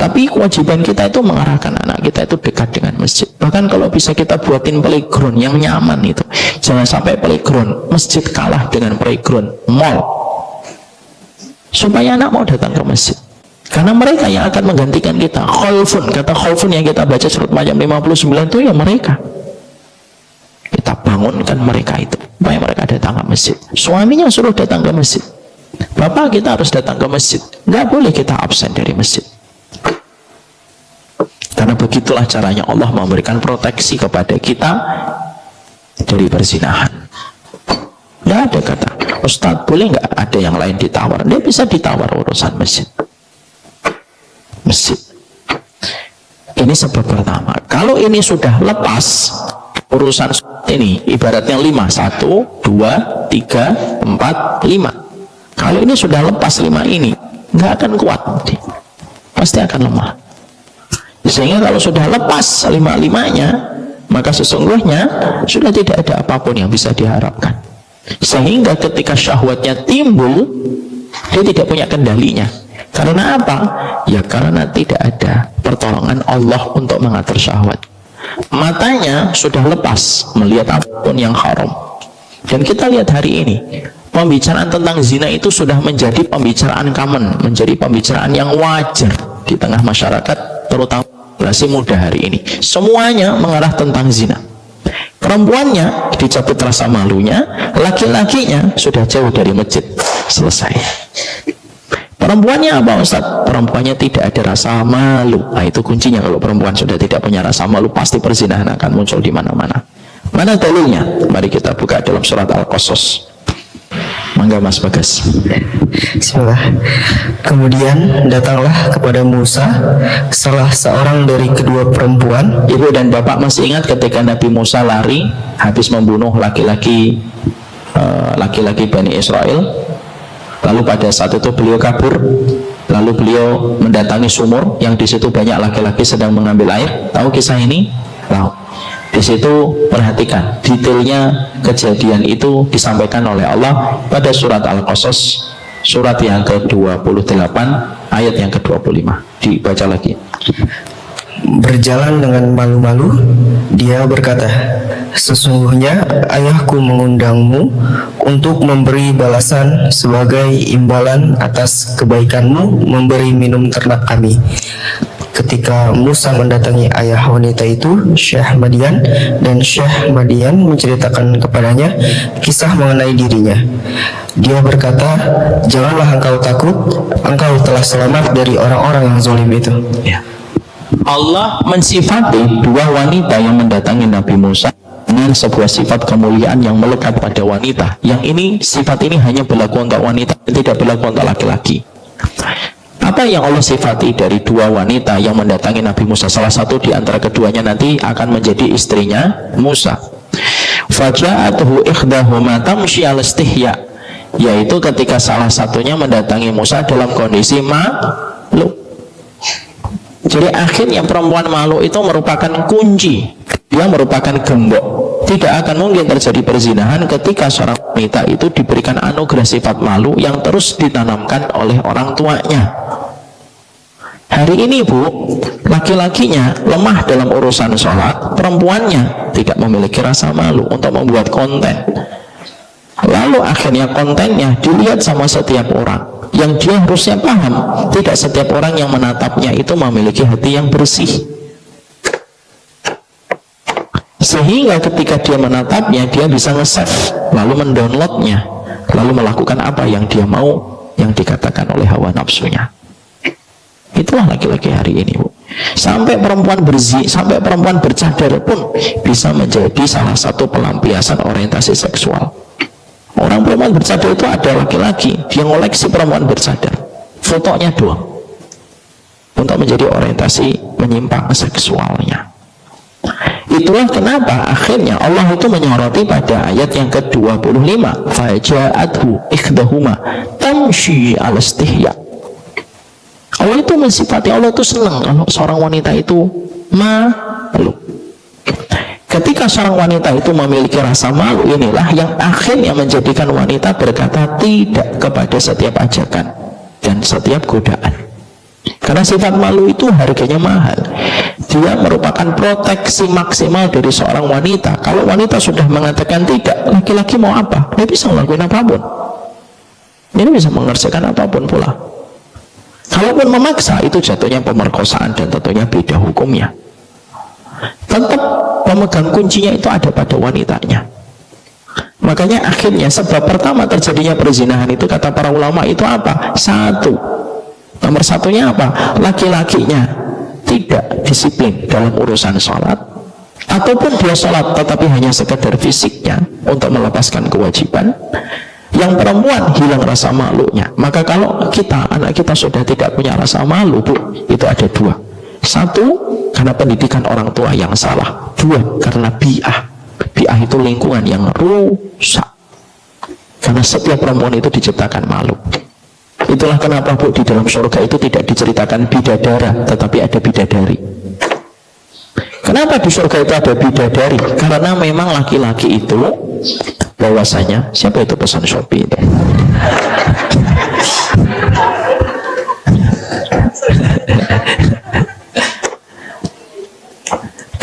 Tapi kewajiban kita itu mengarahkan anak kita itu dekat dengan masjid. Bahkan kalau bisa kita buatin playground yang nyaman itu. Jangan sampai playground masjid kalah dengan playground mall. Supaya anak mau datang ke masjid. Karena mereka yang akan menggantikan kita. Khalfun, kata khalfun yang kita baca surat Maryam 59 itu ya mereka. Kita bangunkan mereka itu supaya mereka datang ke masjid. Suaminya suruh datang ke masjid. Bapak kita harus datang ke masjid. Nggak boleh kita absen dari masjid. Karena begitulah caranya Allah memberikan proteksi kepada kita dari perzinahan. Nggak ada kata, Ustadz boleh nggak ada yang lain ditawar? Dia bisa ditawar urusan masjid. Masjid. Ini sebab pertama. Kalau ini sudah lepas urusan ini, ibaratnya 5, 1, 2, 3, 4, 5. Kalau ini sudah lepas 5 ini, nggak akan kuat nanti. Pasti akan lemah. Sehingga kalau sudah lepas 5-5-nya, maka sesungguhnya sudah tidak ada apapun yang bisa diharapkan. Sehingga ketika syahwatnya timbul, dia tidak punya kendalinya. Karena apa? Ya karena tidak ada pertolongan Allah untuk mengatur syahwat. Matanya sudah lepas melihat apapun yang haram. Dan kita lihat hari ini, pembicaraan tentang zina itu sudah menjadi pembicaraan common, menjadi pembicaraan yang wajar di tengah masyarakat, terutama generasi muda hari ini. Semuanya mengarah tentang zina. Perempuannya dicabut rasa malunya, laki-lakinya sudah jauh dari masjid. Selesai. Perempuannya apa Ustaz? Perempuannya tidak ada rasa malu. Nah, itu kuncinya. Kalau perempuan sudah tidak punya rasa malu, pasti perzinahan akan muncul di mana-mana. Mana dalilnya? Mari kita buka dalam surat Al-Qasas. Mangga Mas Bagas. Bismillah. Kemudian datanglah kepada Musa salah seorang dari kedua perempuan. Ibu dan bapak masih ingat ketika Nabi Musa lari habis membunuh laki-laki Bani Israel? Lalu pada saat itu beliau kabur, lalu beliau mendatangi sumur yang di situ banyak laki-laki sedang mengambil air. Tahu kisah ini? Tahu. Di situ perhatikan detailnya kejadian itu disampaikan oleh Allah pada surat Al-Qasas, surat yang ke-28 ayat yang ke-25. Dibaca lagi. Berjalan dengan malu-malu, dia berkata, sesungguhnya ayahku mengundangmu untuk memberi balasan sebagai imbalan atas kebaikanmu memberi minum ternak kami. Ketika Musa mendatangi ayah wanita itu, Syekh Madian, dan Syekh Madian menceritakan kepadanya kisah mengenai dirinya. Dia berkata, janganlah engkau takut, engkau telah selamat dari orang-orang yang zalim itu. Ya. Allah mensifati dua wanita yang mendatangi Nabi Musa dengan sebuah sifat kemuliaan yang melekat pada wanita. Yang ini, sifat ini hanya berlaku untuk wanita, tidak berlaku untuk laki-laki. Apa yang Allah sifati dari dua wanita yang mendatangi Nabi Musa? Salah satu di antara keduanya nanti akan menjadi istrinya Musa. Faja'atuhu ikhdahuma tamshi al-istihya, yaitu ketika salah satunya mendatangi Musa dalam kondisi malu. Jadi akhirnya perempuan malu itu merupakan kunci, dia merupakan gembok. Tidak akan mungkin terjadi perzinahan ketika seorang wanita itu diberikan anugerah sifat malu yang terus ditanamkan oleh orang tuanya. Hari ini Bu, laki-lakinya lemah dalam urusan sholat, perempuannya tidak memiliki rasa malu untuk membuat konten. Lalu akhirnya kontennya dilihat sama setiap orang. Yang dia harusnya paham, tidak setiap orang yang menatapnya itu memiliki hati yang bersih. Sehingga ketika dia menatapnya, dia bisa nge-save, lalu mendownloadnya, lalu melakukan apa yang dia mau, yang dikatakan oleh hawa nafsunya. Itulah laki-laki hari ini Bu. Sampai perempuan sampai perempuan bercadar pun bisa menjadi salah satu pelampiasan orientasi seksual. Orang perempuan bercadar itu ada laki-laki, dia ngoleksi perempuan bercadar, fotonya doang, untuk menjadi orientasi menyimpang seksualnya. Itulah kenapa akhirnya Allah itu menyoroti pada ayat yang ke-25, faja'athu ikhdahuma tamshi al-istihya. Allah itu mensifati, Allah itu senang kalau seorang wanita itu malu. Ketika seorang wanita itu memiliki rasa malu, inilah yang akhirnya menjadikan wanita berkata tidak kepada setiap ajakan dan setiap godaan. Karena sifat malu itu harganya mahal. Dia merupakan proteksi maksimal dari seorang wanita. Kalau wanita sudah mengatakan tidak, laki-laki mau apa? Dia bisa melakukan apapun. Dia bisa mengerjakan apapun pula. Kalaupun memaksa, itu jatuhnya pemerkosaan dan tentunya beda hukumnya. Tetap pemegang kuncinya itu ada pada wanitanya. Makanya akhirnya sebab pertama terjadinya perzinahan itu kata para ulama itu apa? Satu, nomor satunya apa? Laki-lakinya tidak disiplin dalam urusan sholat, ataupun dia sholat tetapi hanya sekedar fisiknya untuk melepaskan kewajiban. Yang perempuan hilang rasa malunya. Maka kalau anak kita sudah tidak punya rasa malu, Bu, itu ada dua. Satu, karena pendidikan orang tua yang salah. Dua, karena bi'ah. Bi'ah itu lingkungan yang rusak. Karena setiap perempuan itu diciptakan malu. Itulah kenapa, Bu, di dalam surga itu tidak diceritakan bidadara, tetapi ada bidadari. Kenapa di surga itu ada bidadari? Karena memang laki-laki itu bahwasanya, siapa itu pesan Shopee itu?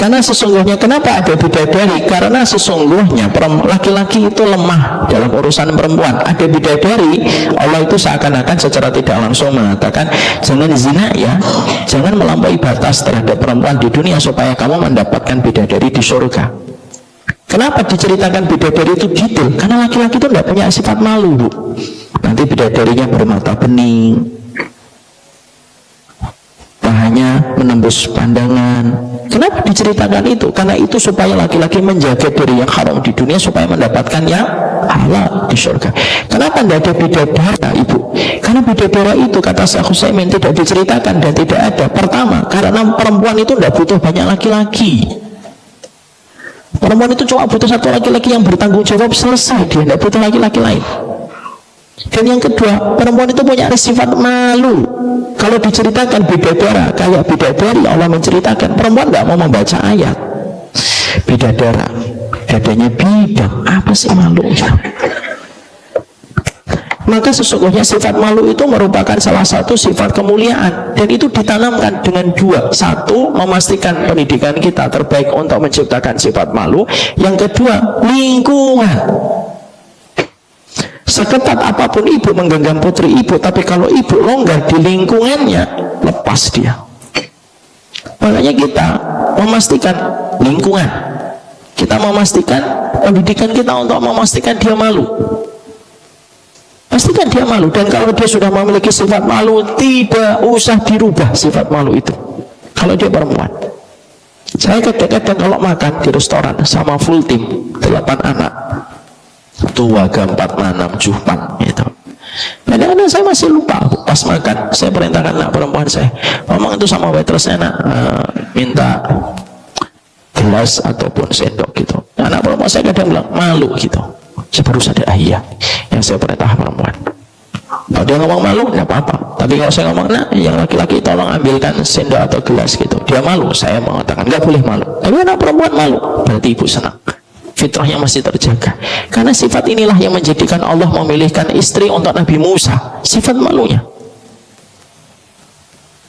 Karena sesungguhnya kenapa ada bidadari? Karena sesungguhnya laki-laki itu lemah dalam urusan perempuan. Ada bidadari, Allah itu seakan-akan secara tidak langsung mengatakan, jangan zina ya, jangan melampaui batas terhadap perempuan di dunia supaya kamu mendapatkan bidadari di surga. Kenapa diceritakan bidadari itu detail? Karena laki-laki itu tidak punya sifat malu, Bu. Nanti bidadarinya bermata bening, pahanya menembus pandangan. Kenapa diceritakan itu? Karena itu supaya laki-laki menjaga dari yang haram di dunia supaya mendapatkan yang halal di surga. Kenapa tidak ada bidadara, Ibu? Karena bidadara itu kata Syekh Utsaimin tidak diceritakan dan tidak ada. Pertama, karena perempuan itu tidak butuh banyak laki-laki. Perempuan itu cuma butuh satu laki-laki yang bertanggung jawab, selesai. Dia tidak butuh laki-laki lain. Dan yang kedua, perempuan itu punya sifat malu. Kalau diceritakan bidadara, kayak bidadari, Allah menceritakan, perempuan nggak mau membaca ayat. Bidadara, dadanya bidang, apa sih malunya? Maka sesungguhnya sifat malu itu merupakan salah satu sifat kemuliaan. Dan itu ditanamkan dengan dua. Satu, memastikan pendidikan kita terbaik untuk menciptakan sifat malu. Yang kedua, lingkungan. Seketat apapun ibu menggenggam putri ibu, tapi kalau ibu longgar di lingkungannya, lepas dia. Makanya kita memastikan lingkungan, kita memastikan pendidikan kita untuk memastikan dia malu. Pastikan dia malu. Dan kalau dia sudah memiliki sifat malu, tidak usah dirubah sifat malu itu. Kalau dia perempuan, saya kadang-kadang kalau makan di restoran sama full tim 8 anak, tua, gampat, manam, jupan gitu. Kadang-kadang saya masih lupa pas makan, saya perintahkan anak perempuan saya, ngomong itu sama waitressnya, nak, minta gelas ataupun sendok gitu. Anak perempuan saya kadang bilang malu gitu. Saya baru sadar, iya, yang saya perintah perempuan. Kalau dia ngomong malu, tidak apa-apa. Tapi kalau saya ngomong, nah, yang laki-laki tolong ambilkan sendok atau gelas gitu, dia malu, saya mengatakan nggak boleh malu. Tapi anak perempuan malu, berarti ibu senang. Fitrahnya masih terjaga. Karena sifat inilah yang menjadikan Allah memilihkan istri untuk Nabi Musa. Sifat malunya.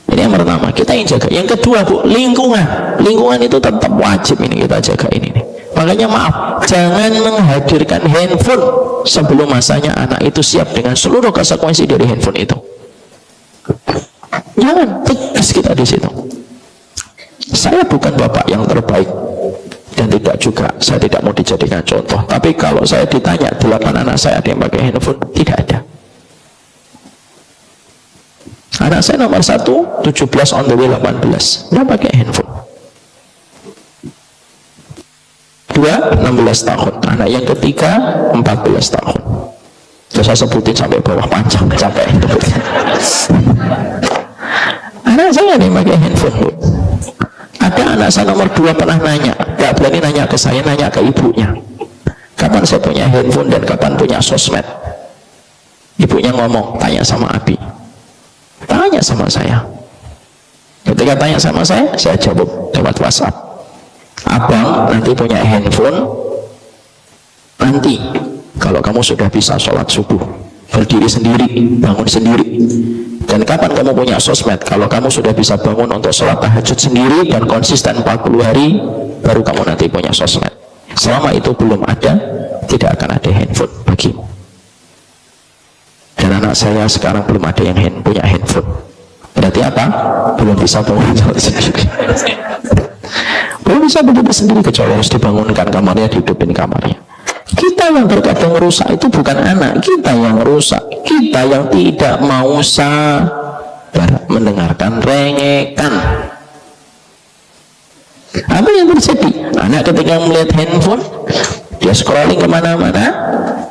Ini yang pertama, kita yang jaga. Yang kedua, Bu, lingkungan. Lingkungan itu tetap wajib ini kita jaga ini. Makanya maaf, jangan menghadirkan handphone sebelum masanya anak itu siap dengan seluruh konsekuensi dari handphone itu. Jangan, tegas kita di situ. Saya bukan bapak yang terbaik. Dan tidak juga, saya tidak mau dijadikan contoh. Tapi kalau saya ditanya 8 anak saya ada yang pakai handphone, tidak ada. Anak saya nomor 1 17 on the way 18, tidak pakai handphone. 2 16 tahun, anak yang ketiga 14 tahun. Terus saya sebutin sampai bawah, panjang capek itu. Anak saya nih pakai handphone, Bu. Ada anak saya nomor 2 pernah nanya, gak berani nanya ke saya, nanya ke ibunya, kapan saya punya handphone dan kapan punya sosmed. Ibunya ngomong, tanya sama Abi. Tanya sama saya. Ketika tanya sama saya jawab lewat WhatsApp. Abang nanti punya handphone nanti kalau kamu sudah bisa sholat subuh, berdiri sendiri, bangun sendiri. Dan kapan kamu punya sosmed? Kalau kamu sudah bisa bangun untuk sholat tahajud sendiri dan konsisten 40 hari, baru kamu nanti punya sosmed. Selama itu belum ada, tidak akan ada handphone bagimu. Dan anak saya sekarang belum ada yang punya handphone. Berarti apa? Belum bisa bangun sendiri. Belum bisa berdiri sendiri, kecuali harus dibangunkan kamarnya, dihidupin kamarnya. Kita yang terkadang rusak itu bukan anak kita yang rusak, kita yang tidak mau sabar mendengarkan rengekan. Apa yang terjadi? Anak ketika melihat handphone, dia scrolling kemana-mana,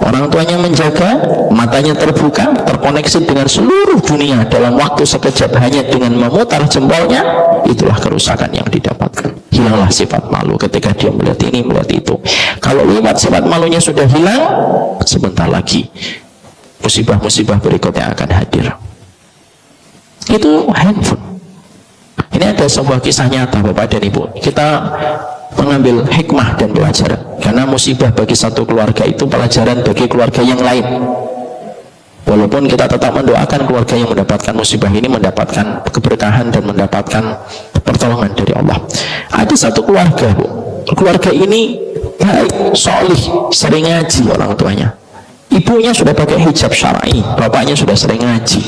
orang tuanya menjaga, matanya terbuka, terkoneksi dengan seluruh dunia dalam waktu sekejap hanya dengan memutar jempolnya. Itulah kerusakan yang didapatkan. Hilanglah sifat malu ketika dia melihat ini, melihat itu. Kalau lewat sifat malunya sudah hilang, sebentar lagi musibah-musibah berikutnya akan hadir. Itu handphone. Ini ada sebuah kisah nyata Bapak dan Ibu. Kita mengambil hikmah dan pelajaran, karena musibah bagi satu keluarga itu pelajaran bagi keluarga yang lain. Walaupun kita tetap mendoakan keluarga yang mendapatkan musibah ini mendapatkan keberkahan dan mendapatkan pertolongan dari Allah. Ada satu keluarga, Bu. Keluarga ini baik, solih, sering ngaji orang tuanya. Ibunya sudah pakai hijab syar'i, bapaknya sudah sering ngaji.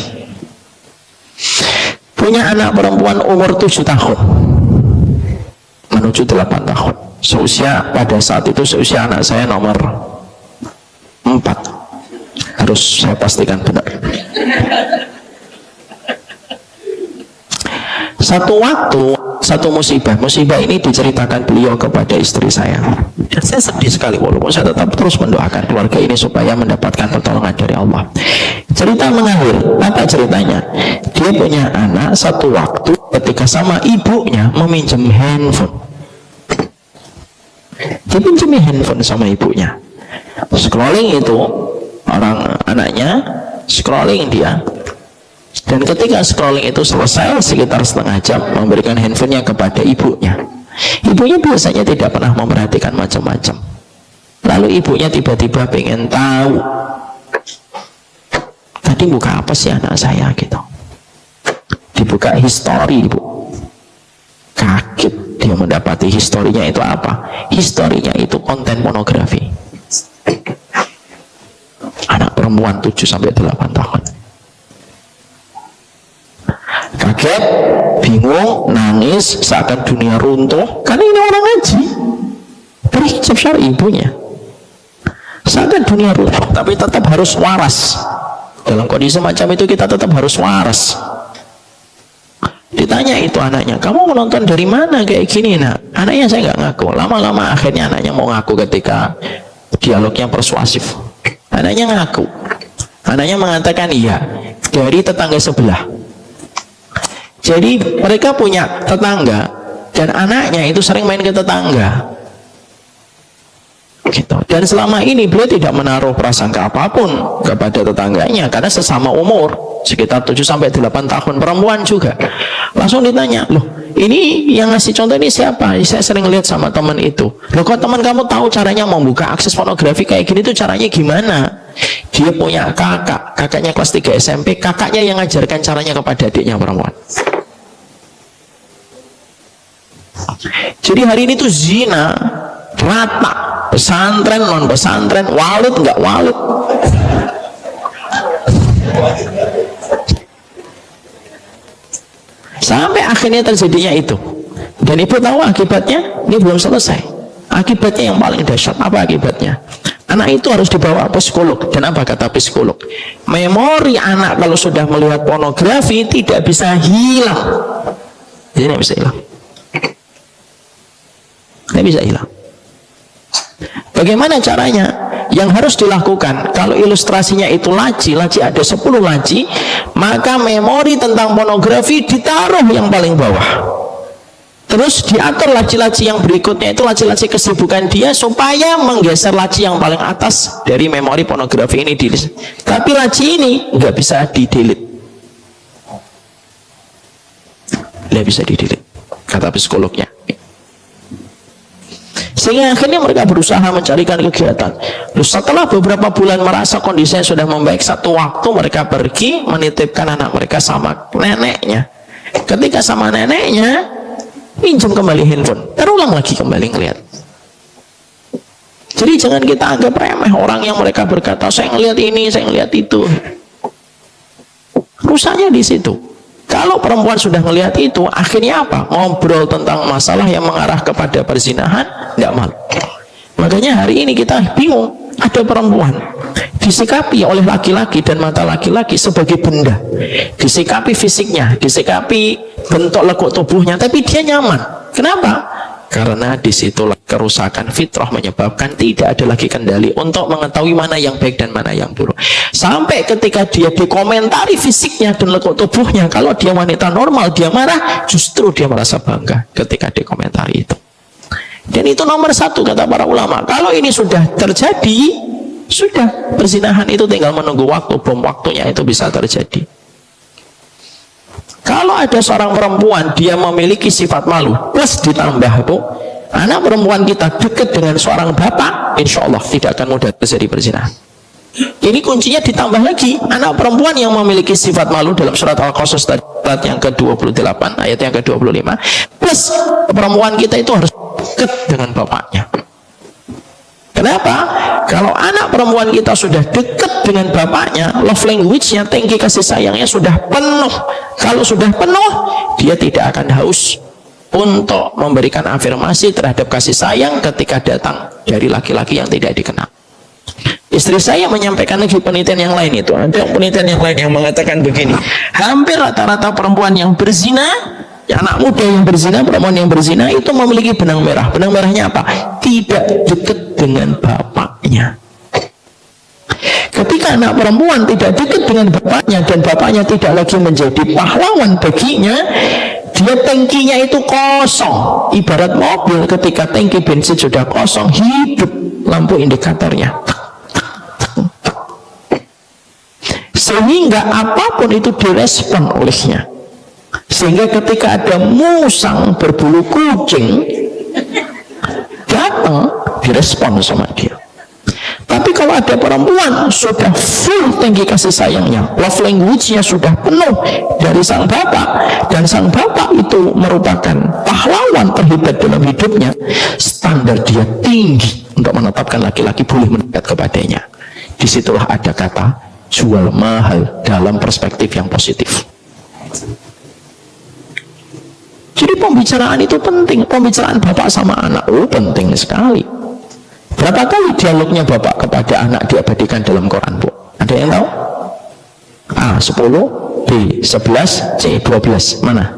Punya anak perempuan umur 7 tahun menuju 8 tahun. Seusia pada saat itu seusia anak saya nomor 4. Harus saya pastikan benar. Satu waktu, satu musibah ini diceritakan beliau kepada istri saya. Dan saya sedih sekali, walaupun saya tetap terus mendoakan keluarga ini supaya mendapatkan pertolongan dari Allah. Cerita mengalir. Apa ceritanya? Dia punya anak satu waktu ketika sama ibunya meminjam handphone. Dia pinjam handphone sama ibunya. Scrolling itu, orang anaknya scrolling dia. Dan ketika scrolling itu selesai sekitar setengah jam, memberikan handphonenya kepada ibunya. Ibunya biasanya tidak pernah memperhatikan macam-macam. Lalu ibunya tiba-tiba pengen tahu, tadi buka apa sih anak saya gitu. Dibuka history, Ibu. Kaget dia mendapati historinya itu apa? Historinya itu konten pornografi. Anak perempuan 7-8 tahun. Kaget, bingung, nangis, seakan dunia runtuh. Karena ini orang ngaji, berhijab syar'i ibunya. Seakan dunia runtuh, tapi tetap harus waras. Dalam kondisi macam itu kita tetap harus waras. Ditanya itu anaknya, kamu menonton dari mana kayak gini nak? Anaknya saya nggak ngaku. Lama-lama akhirnya anaknya mau ngaku ketika dialognya persuasif. Anaknya ngaku. Anaknya mengatakan iya, dari tetangga sebelah. Jadi mereka punya tetangga dan anaknya itu sering main ke tetangga. Gitu. Dan selama ini beliau tidak menaruh prasangka apapun kepada tetangganya karena sesama umur sekitar 7-8 tahun, perempuan juga. Langsung ditanya, loh ini yang ngasih contoh ini siapa? Saya sering lihat sama teman itu. Loh kok teman kamu tahu caranya membuka akses pornografi kayak gini tuh caranya gimana? Dia punya kakak, kakaknya kelas 3 SMP, kakaknya yang ngajarkan caranya kepada adiknya perempuan. Jadi hari ini tuh zina rata, pesantren, non pesantren, walid nggak walid. Sampai akhirnya terjadinya itu. Dan ibu tahu akibatnya? Ini belum selesai. Akibatnya yang paling dahsyat. Apa akibatnya? Anak itu harus dibawa psikolog. Dan apa kata psikolog? Memori anak kalau sudah melihat pornografi tidak bisa hilang. Jadi tidak bisa hilang. Tidak bisa hilang. Bagaimana caranya? Yang harus dilakukan, kalau ilustrasinya itu laci ada 10 laci, maka memori tentang pornografi ditaruh yang paling bawah. Terus diatur laci-laci yang berikutnya itu laci-laci kesibukan dia supaya menggeser laci yang paling atas dari memori pornografi ini. Tapi laci ini nggak bisa di-delete. Nggak bisa di-delete, kata psikolognya. Sehingga akhirnya mereka berusaha mencarikan kegiatan. Lalu setelah beberapa bulan merasa kondisinya sudah membaik, satu waktu mereka pergi menitipkan anak mereka sama neneknya. Ketika sama neneknya, pinjam kembali handphone, terulang lagi kembali ngeliat. Jadi jangan kita anggap remeh orang yang mereka berkata, saya ngeliat ini, saya ngeliat itu. Rusaknya di situ. Kalau perempuan sudah ngeliat itu, akhirnya apa? Ngobrol tentang masalah yang mengarah kepada perzinahan, nggak malu. Makanya hari ini kita bingung. Ada perempuan disikapi oleh laki-laki dan mata laki-laki sebagai benda, disikapi fisiknya, disikapi bentuk lekuk tubuhnya, tapi dia nyaman. Kenapa? Karena disitulah kerusakan fitrah menyebabkan tidak ada lagi kendali untuk mengetahui mana yang baik dan mana yang buruk. Sampai ketika dia dikomentari fisiknya dan lekuk tubuhnya, kalau dia wanita normal dia marah, justru dia merasa bangga ketika dikomentari itu. Dan itu nomor satu kata para ulama. Kalau ini sudah terjadi, sudah, perzinahan itu tinggal menunggu waktu, bom waktunya itu bisa terjadi. Kalau ada seorang perempuan dia memiliki sifat malu, plus ditambah itu anak perempuan kita dekat dengan seorang bapak, insya Allah tidak akan mudah terjadi perzinahan. Ini kuncinya ditambah lagi, anak perempuan yang memiliki sifat malu dalam surat Al-Qasas ayat yang ke-28, ayat yang ke-25, plus perempuan kita itu harus dekat dengan bapaknya. Kenapa? Kalau anak perempuan kita sudah dekat dengan bapaknya, love language-nya, tangki kasih sayangnya sudah penuh. Kalau sudah penuh, dia tidak akan haus untuk memberikan afirmasi terhadap kasih sayang ketika datang dari laki-laki yang tidak dikenal. Istri saya menyampaikan lagi penelitian yang lain itu. Ada penelitian yang lain yang mengatakan begini, hampir rata-rata perempuan yang berzina, anak muda yang berzina, perempuan yang berzina itu memiliki benang merah. Benang merahnya apa? Tidak dekat dengan bapaknya. Ketika anak perempuan tidak dekat dengan bapaknya dan bapaknya tidak lagi menjadi pahlawan baginya, dia tangkinya itu kosong. Ibarat mobil ketika tangki bensin sudah kosong, hidup lampu indikatornya. Sehingga apapun itu direspon olehnya. Sehingga ketika ada musang berbulu kucing datang, direspon sama dia. Tapi kalau ada perempuan sudah full tangki kasih sayangnya, love language-nya sudah penuh dari sang bapak, dan sang bapak itu merupakan pahlawan terhebat dalam hidupnya, standar dia tinggi untuk menetapkan laki-laki boleh mendekat kepadanya. Disitulah ada kata jual mahal dalam perspektif yang positif. Jadi pembicaraan itu penting. Pembicaraan bapak sama anak, penting sekali. Berapa kali dialognya bapak kepada anak diabadikan dalam Quran, Bu? Ada yang tahu? A 10, B 11, C 12. Mana?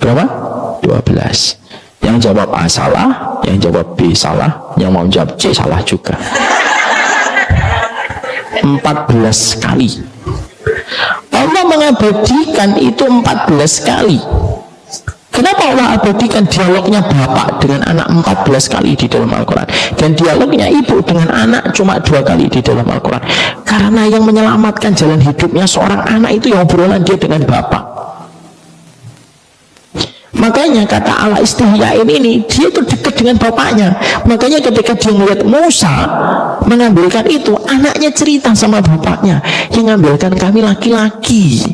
Berapa? 12. Yang jawab A salah, yang jawab B salah, yang mau jawab C salah juga. 14 kali. Allah mengabadikan itu 14 kali. Kenapa Allah abadikan dialognya bapak dengan anak 14 kali di dalam Al-Quran, dan dialognya ibu dengan anak cuma 2 kali di dalam Al-Quran? Karena yang menyelamatkan jalan hidupnya seorang anak itu yang obrolan dia dengan bapak. Makanya kata Allah istihyain ini, dia itu dekat dengan bapaknya. Makanya ketika dia melihat Musa mengambilkan itu, anaknya cerita sama bapaknya, yang ngambilkan kami laki-laki.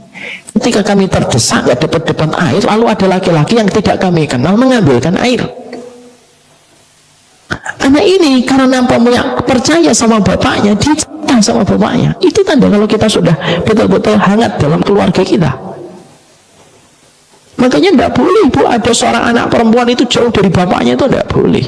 Ketika kami terdesak, gak dapat air, lalu ada laki-laki yang tidak kami kenal mengambilkan air. Anak ini karena percaya sama bapaknya, dia cerita sama bapaknya. Itu tanda kalau kita sudah betul-betul hangat dalam keluarga kita. Makanya tidak boleh, Bu, ada seorang anak perempuan itu jauh dari bapaknya, itu tidak boleh.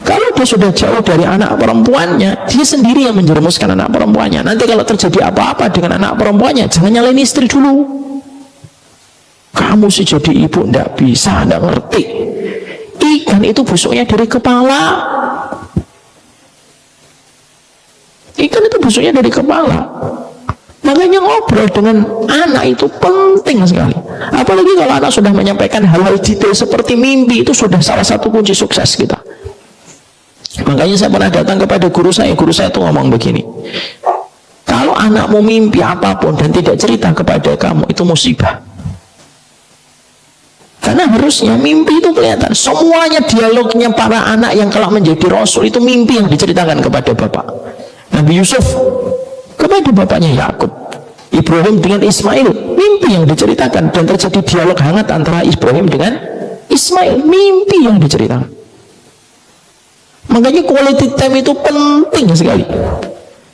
Kalau dia sudah jauh dari anak perempuannya, dia sendiri yang menjerumuskan anak perempuannya. Nanti kalau terjadi apa-apa dengan anak perempuannya, jangan nyalain istri dulu. Kamu sih jadi ibu tidak bisa, tidak ngerti. Ikan itu busuknya dari kepala. Ikan itu busuknya dari kepala. Makanya ngobrol dengan anak itu penting sekali. Apalagi kalau anak sudah menyampaikan hal-hal detail seperti mimpi, itu sudah salah satu kunci sukses kita. Makanya saya pernah datang kepada guru saya itu ngomong begini, kalau anakmu mimpi apapun dan tidak cerita kepada kamu, itu musibah. Karena harusnya mimpi itu kelihatan. Semuanya dialognya para anak yang kelak menjadi rasul itu mimpi yang diceritakan kepada bapak. Nabi Yusuf kepada bapaknya Yakub, Ibrahim dengan Ismail, mimpi yang diceritakan, dan terjadi dialog hangat antara Ibrahim dengan Ismail, mimpi yang diceritakan. Makanya quality time itu penting sekali.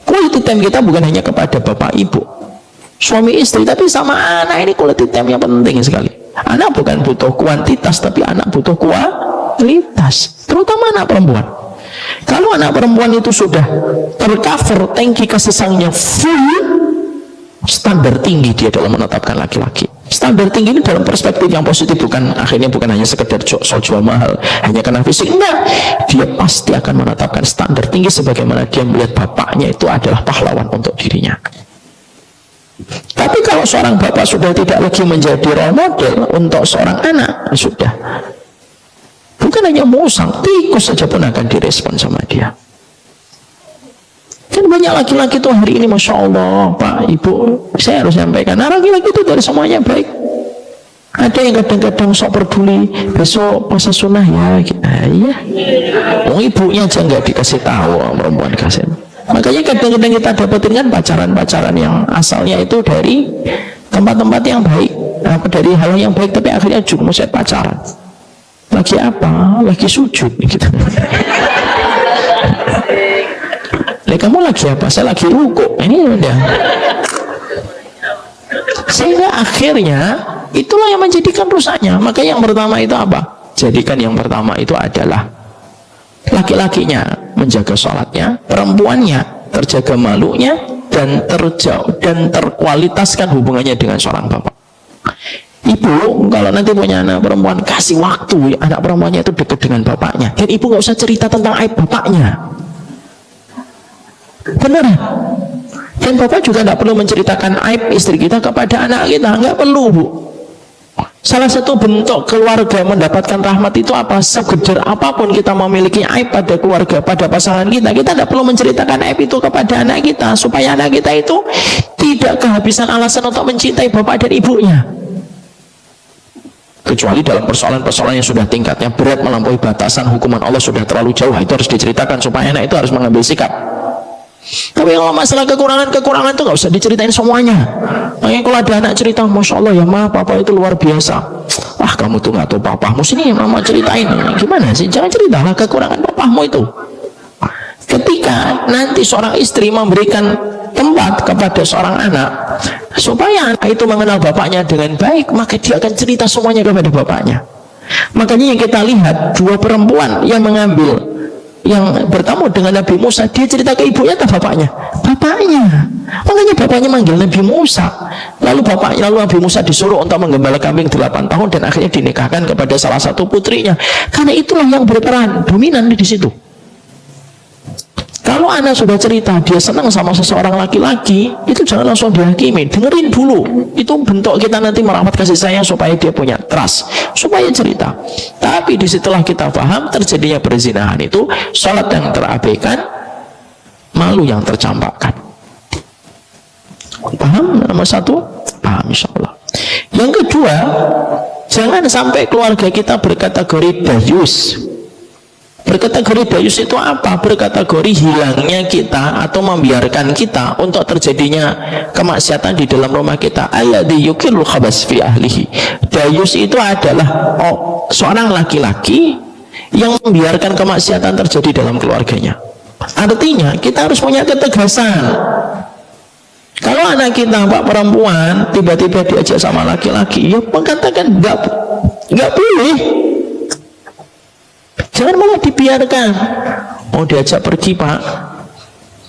Quality time kita bukan hanya kepada bapak ibu, suami istri, tapi sama anak. Ini quality time yang penting sekali. Anak bukan butuh kuantitas, tapi anak butuh kualitas, terutama anak perempuan. Kalau anak perempuan itu sudah tercover tangki kasih sayangnya full, standar tinggi dia dalam menetapkan laki-laki. Standar tinggi ini dalam perspektif yang positif, akhirnya bukan hanya sekedar soal jual mahal hanya karena fisik, enggak. Dia pasti akan menetapkan standar tinggi sebagaimana dia melihat bapaknya itu adalah pahlawan untuk dirinya. Tapi kalau seorang bapak sudah tidak lagi menjadi role model untuk seorang anak, sudah bukan hanya musang, tikus saja pun akan direspon sama dia. Kan banyak laki-laki tuh hari ini, Masya Allah, Pak, Ibu, saya harus sampaikan, nah laki-laki itu dari semuanya baik. Ada yang kadang-kadang sok peduli, besok puasa sunnah ya, ya. Oh, ibunya aja nggak dikasih tahu, perempuan kasih. Makanya kadang-kadang kita dapetin kan pacaran-pacaran yang asalnya itu dari tempat-tempat yang baik, dari hal yang baik, tapi akhirnya jurumusnya pacaran. Lagi apa? Lagi sujud gitu. Kamu lagi apa? Saya lagi ruku. Ini udah. Sehingga akhirnya itulah yang menjadikan rusaknya. Maka yang pertama itu apa? Jadikan yang pertama itu adalah laki-lakinya menjaga sholatnya, perempuannya terjaga malunya, dan terjauh dan terkualitaskan hubungannya dengan seorang bapak. Ibu kalau nanti punya anak perempuan, kasih waktu anak perempuannya itu dekat dengan bapaknya, dan ibu nggak usah cerita tentang aib bapaknya. Benar. Dan bapak juga tidak perlu menceritakan aib istri kita kepada anak kita, nggak perlu, Bu. Salah satu bentuk keluarga mendapatkan rahmat itu apa? Segedar apapun kita memiliki aib pada keluarga, pada pasangan kita, kita tidak perlu menceritakan aib itu kepada anak kita, supaya anak kita itu tidak kehabisan alasan untuk mencintai bapak dan ibunya. Kecuali dalam persoalan-persoalan yang sudah tingkatnya berat, melampaui batasan, hukuman Allah sudah terlalu jauh, itu harus diceritakan supaya anak itu harus mengambil sikap. Tapi kalau masalah kekurangan itu nggak usah diceritain semuanya. Makanya kalau ada anak cerita, Masya Allah ya ma, papa itu luar biasa. Ah, kamu tuh nggak tahu papamu, sini mama ceritain. Gimana sih? Jangan ceritalah kekurangan papamu itu. Ketika nanti seorang istri memberikan tempat kepada seorang anak, supaya anak itu mengenal bapaknya dengan baik, maka dia akan cerita semuanya kepada bapaknya. Makanya yang kita lihat, dua perempuan yang bertemu dengan Nabi Musa, dia cerita ke ibunya atau bapaknya? Bapaknya. Makanya bapaknya manggil Nabi Musa. Lalu Nabi Musa disuruh untuk menggembala kambing 8 tahun dan akhirnya dinikahkan kepada salah satu putrinya. Karena itulah yang berperan dominan di situ. Kalau anak sudah cerita dia senang sama seseorang laki-laki, itu jangan langsung dihakimi, dengerin dulu. Itu bentuk kita nanti merawat kasih sayang supaya dia punya trust, supaya cerita. Tapi disitulah kita paham terjadinya perzinahan itu sholat yang terabaikan, malu yang tercampakkan. Paham? Nomor satu, paham insyaallah. Yang kedua, jangan sampai keluarga kita berkategori dayus. Berkategori dayus itu apa? Berkategori hilangnya kita atau membiarkan kita untuk terjadinya kemaksiatan di dalam rumah kita. Alladzi yukilul khabas fi ahlihi. Dayus itu adalah seorang laki-laki yang membiarkan kemaksiatan terjadi dalam keluarganya. Artinya kita harus punya ketegasan. Kalau anak kita Pak perempuan tiba-tiba diajak sama laki-laki, ya mengatakan nggak boleh. Jangan malah dibiarkan. Mau diajak pergi Pak,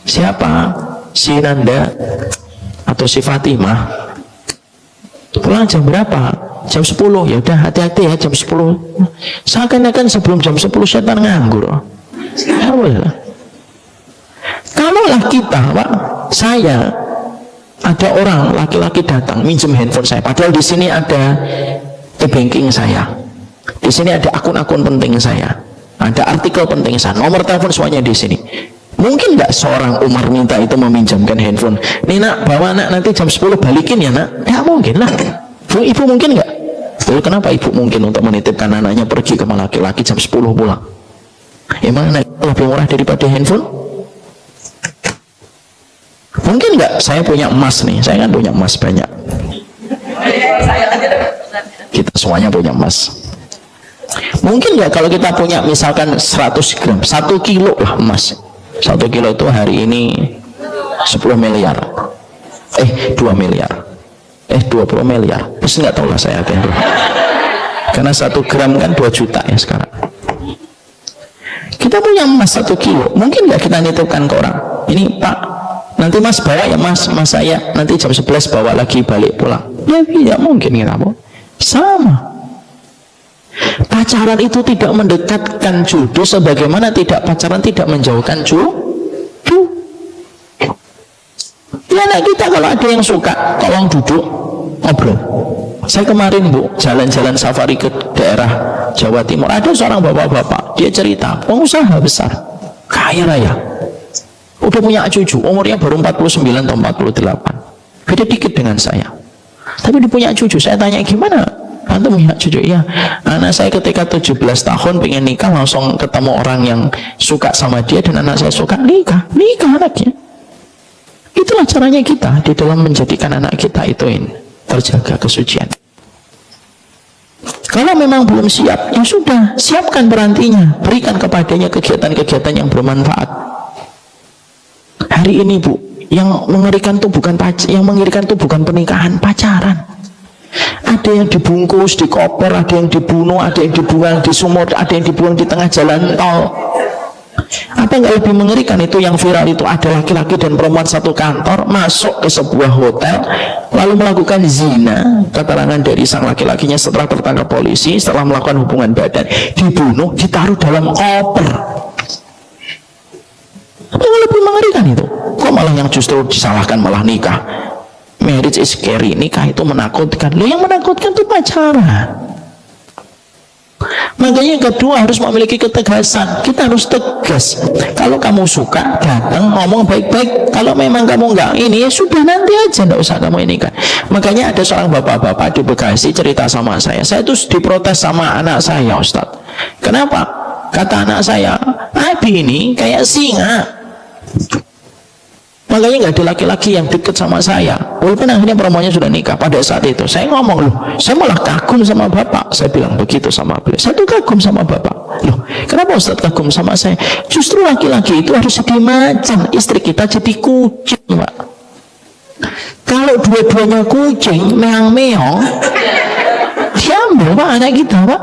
siapa? Si Nanda atau si Fatimah. Pulang jam berapa? Jam 10. Ya udah hati-hati ya jam 10. Seakan-akan sebelum jam 10 setan nganggur. Kalaulah kita Pak, saya ada orang laki-laki datang minjem handphone saya, padahal di sini ada e-banking saya, di sini ada akun-akun penting saya, ada artikel penting saya, nomor telepon semuanya di sini. Mungkin nggak seorang Umar minta itu meminjamkan handphone? Nih nak, bawa nak, nanti jam 10 balikin ya nak. Nggak mungkin lah. Ibu mungkin nggak? Lalu kenapa ibu mungkin untuk menitipkan anaknya pergi ke laki-laki jam 10 pulang? Emang anak lebih murah daripada handphone? Mungkin nggak? Saya punya emas nih, saya kan punya emas banyak. Kita semuanya punya emas. Mungkin nggak kalau kita punya misalkan 100 gram, 1 kilo lah emas. 1 kilo itu hari ini 10 miliar. 2 miliar. 20 miliar. Terus nggak tahu lah saya itu. Karena 1 gram kan 2 juta ya sekarang. Kita punya emas 1 kilo. Mungkin nggak kita nitipkan ke orang? Ini Pak, nanti Mas bawa ya Mas saya nanti jam 11 bawa lagi balik pulang. Ya tidak mungkin kita Bu. Sama. Pacaran itu tidak mendekatkan jodoh sebagaimana pacaran tidak menjauhkan jodoh. Ya anak kita kalau ada yang suka, tolong duduk ngobrol. Saya kemarin Bu, jalan-jalan safari ke daerah Jawa Timur, ada seorang bapak-bapak, dia cerita, pengusaha besar, kaya raya, udah punya cucu, umurnya baru 49 atau 48, beda dikit dengan saya. Tapi dia punya cucu, saya tanya gimana? Antum punya cucu? Iya, anak saya ketika 17 tahun pengen nikah, langsung ketemu orang yang suka sama dia, dan anak saya suka, nikah anaknya. Itulah caranya kita di dalam menjadikan anak kita itu terjaga kesucian. Kalau memang belum siap, ya sudah, siapkan perantinya, berikan kepadanya kegiatan-kegiatan yang bermanfaat. Hari ini Bu, yang mengerikan itu bukan pernikahan, pacaran. Ada yang dibungkus, dikoper, ada yang dibunuh, ada yang dibuang di sumur, ada yang dibuang di tengah jalan tol. Apa yang lebih mengerikan itu yang viral itu, ada laki-laki dan perempuan satu kantor masuk ke sebuah hotel lalu melakukan zina. Keterangan dari sang laki-lakinya setelah tertangkap polisi, setelah melakukan hubungan badan, dibunuh, ditaruh dalam koper. Apa yang lebih mengerikan itu? Kok malah yang justru disalahkan malah nikah? Marriage is scary, nikah itu menakutkan. Loh, yang menakutkan itu pacaran. Makanya yang kedua harus memiliki ketegasan. Kita harus tegas. Kalau kamu suka, datang ngomong baik-baik. Kalau memang kamu enggak ini, ya sudah, nanti aja, enggak usah kamu ini kan. Makanya ada seorang bapak-bapak di Bekasi cerita sama saya tuh diprotes sama anak saya, Ustadz. Kenapa? Kata anak saya, Abi ini kayak singa. Makanya nggak ada laki-laki yang deket sama saya, walaupun akhirnya perempuannya sudah nikah. Pada saat itu saya ngomong, loh, saya malah kagum sama bapak. Saya bilang begitu sama beliau, saya tuh kagum sama bapak. Loh, kenapa Ustadz kagum sama saya? Justru laki-laki itu harus jadi macan, istri kita jadi kucing, Pak. Kalau dua-duanya kucing, meong-meong, diambil Pak anak kita, Pak.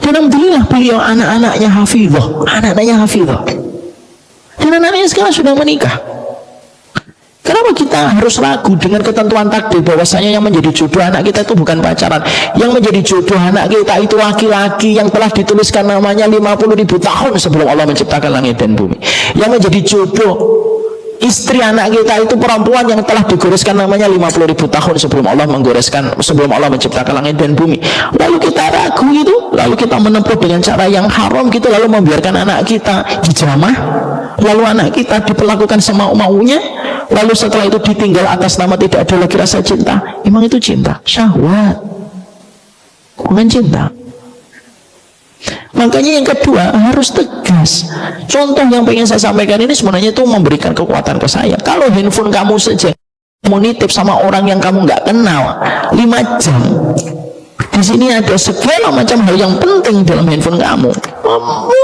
Dan alhamdulillah beliau anak-anaknya hafizah. Dan anaknya sekarang sudah menikah. Kenapa kita harus ragu dengan ketentuan takdir bahwasanya yang menjadi jodoh anak kita itu bukan pacaran? Yang menjadi jodoh anak kita itu laki-laki yang telah dituliskan namanya 50.000 tahun sebelum Allah menciptakan langit dan bumi. Yang menjadi jodoh istri anak kita itu perempuan yang telah digoreskan namanya 50.000 tahun sebelum Allah menciptakan langit dan bumi. Lalu kita ragu itu, lalu kita menempuh dengan cara yang haram gitu, lalu membiarkan anak kita dijamah, lalu anak kita diperlakukan semau-maunya, lalu setelah itu ditinggal atas nama tidak ada lagi rasa cinta. Emang itu cinta? Syahwat, bukan cinta. Makanya yang kedua harus tegas. Contoh yang pengen saya sampaikan ini sebenarnya itu memberikan kekuatan ke saya. Kalau handphone kamu saja mau nitip sama orang yang kamu nggak kenal 5 jam, di sini ada segala macam hal yang penting dalam handphone kamu.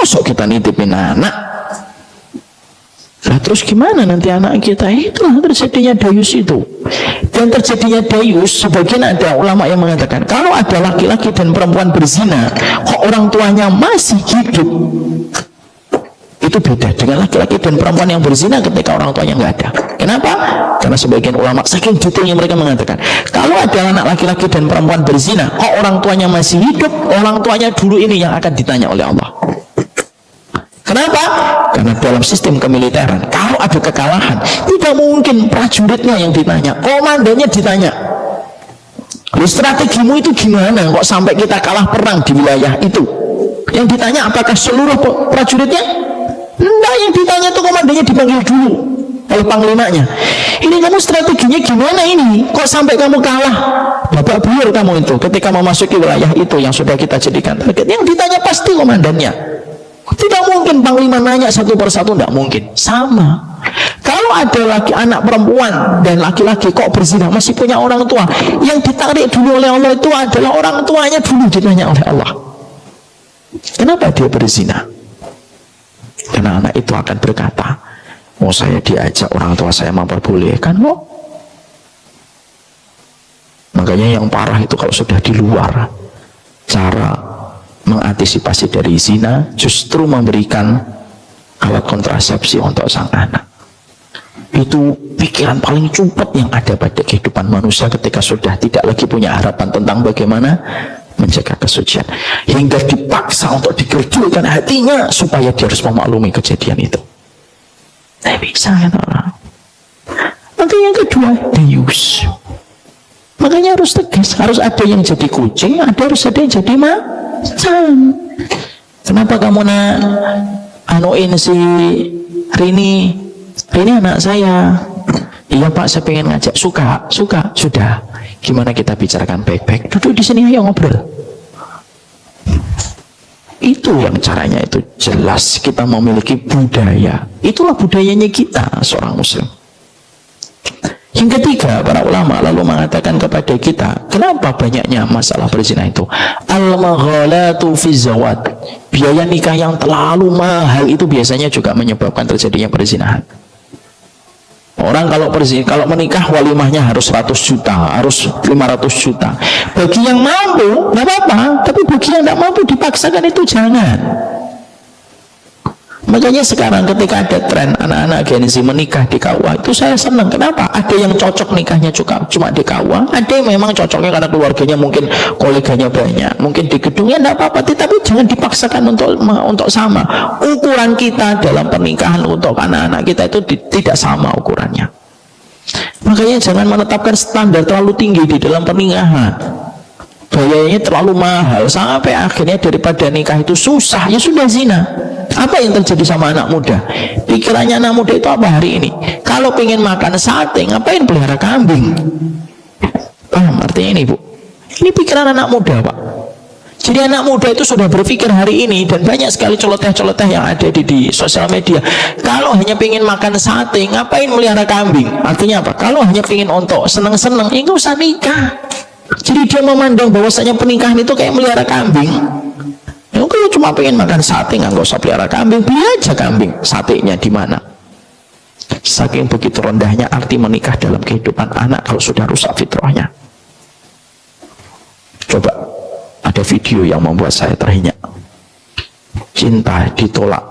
Masuk kita nitipin anak. Nah, terus gimana nanti anak kita? Itulah terjadinya dayus itu. Dan terjadinya dayus, sebagian ada ulama yang mengatakan, kalau ada laki-laki dan perempuan berzina, kok orang tuanya masih hidup, itu beda dengan laki-laki dan perempuan yang berzina ketika orang tuanya nggak ada. Kenapa? Karena sebagian ulama saking detailnya mereka mengatakan, kalau ada anak laki-laki dan perempuan berzina, kok orang tuanya masih hidup, orang tuanya dulu ini yang akan ditanya oleh Allah. Kenapa? Karena dalam sistem kemiliteran, kalau ada kekalahan, tidak mungkin prajuritnya yang ditanya, komandannya ditanya. Strategimu itu gimana kok sampai kita kalah perang di wilayah itu? Yang ditanya apakah seluruh prajuritnya? Enggak, yang ditanya itu komandannya dipanggil dulu. oleh panglimanya. Ini kamu strateginya gimana ini? Kok sampai kamu kalah? Babak belur kamu itu ketika memasuki wilayah itu yang sudah kita jadikan target. Yang ditanya pasti komandannya. Tidak mungkin panglima nanya satu persatu, tidak mungkin. Sama. Kalau ada laki anak perempuan dan laki-laki kok berzina masih punya orang tua, yang ditarik dulu oleh Allah itu adalah orang tuanya dulu ditanya oleh Allah. Kenapa dia berzina? Karena anak itu akan berkata, oh saya diajak orang tua saya memperbolehkan kok. Makanya yang parah itu kalau sudah di luar, cara mengantisipasi dari zina justru memberikan alat kontrasepsi untuk sang anak. Itu pikiran paling cepat yang ada pada kehidupan manusia ketika sudah tidak lagi punya harapan tentang bagaimana menjaga kesucian, hingga dipaksa untuk dikerdilkan hatinya supaya dia harus memaklumi kejadian itu. Tidak bisa kan orang. Nanti yang kedua, deus. Makanya harus tegas, harus ada yang jadi kucing, harus ada yang jadi macan. Kenapa kamu anuin si Rini anak saya? Iya Pak, saya pengen ngajak. Suka, sudah. Gimana kita bicarakan baik-baik? Duduk di sini, ayo ngobrol. Itu yang caranya itu jelas. Kita memiliki budaya. Itulah budayanya kita seorang muslim. Yang ketiga, para ulama lalu mengatakan kepada kita, kenapa banyaknya masalah berzina itu? Al-maghalatu fi zawad. Biaya nikah yang terlalu mahal itu biasanya juga menyebabkan terjadinya perzinahan. Orang kalau menikah walimahnya harus 100 juta, harus 500 juta. Bagi yang mampu, nggak apa-apa. Tapi bagi yang tidak mampu dipaksakan itu jangan. Makanya sekarang ketika ada tren anak-anak Gen Z menikah di KUA, itu saya senang. Kenapa? Ada yang cocok nikahnya cuma di KUA, ada yang memang cocoknya karena keluarganya mungkin koleganya banyak, mungkin di gedungnya tidak apa-apa, tapi jangan dipaksakan untuk sama. Ukuran kita dalam pernikahan untuk anak-anak kita itu tidak sama ukurannya. Makanya jangan menetapkan standar terlalu tinggi di dalam pernikahan. Biayanya terlalu mahal sampai akhirnya daripada nikah itu susah, ya sudah zina. Apa yang terjadi sama anak muda? Pikirannya anak muda itu apa hari ini? Kalau pengen makan sate, ngapain pelihara kambing? Paham artinya ini, Bu? Ini pikiran anak muda, Pak. Jadi anak muda itu sudah berpikir hari ini, dan banyak sekali celoteh-celoteh yang ada di sosial media. Kalau hanya pengen makan sate, ngapain melihara kambing? Artinya apa? Kalau hanya pengen untuk seneng-seneng, ya nggak usah nikah. Jadi dia memandang bahwasanya pernikahan itu kayak melihara kambing. Ya, kalau cuma pengen makan sate, nggak usah pelihara kambing, beli aja kambing. Satenya di mana? Saking begitu rendahnya arti menikah dalam kehidupan anak kalau sudah rusak fitrahnya. Coba, ada video yang membuat saya terhenyak. Cinta ditolak,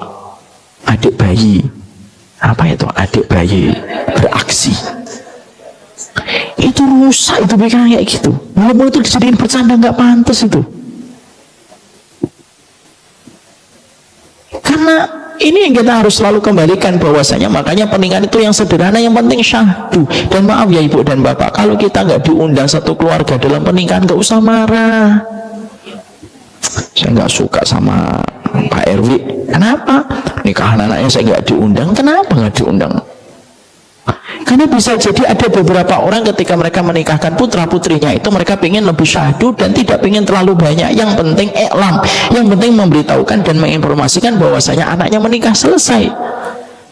adik bayi. Apa itu adik bayi beraksi? Itu rusak, itu pikiran kayak gitu. Walaupun itu dijadiin bercanda, nggak pantas itu. Karena ini yang kita harus selalu kembalikan bahwasanya, makanya pernikahan itu yang sederhana, yang penting syahdu. Dan maaf ya ibu dan bapak, kalau kita nggak diundang satu keluarga dalam pernikahan, nggak usah marah. Saya nggak suka sama Pak RW. Kenapa? Nikahan anaknya saya nggak diundang. Kenapa nggak diundang? Karena bisa jadi ada beberapa orang ketika mereka menikahkan putra putrinya itu mereka ingin lebih syahdu dan tidak ingin terlalu banyak. Yang penting iklam, yang penting memberitahukan dan menginformasikan bahwasanya anaknya menikah, selesai.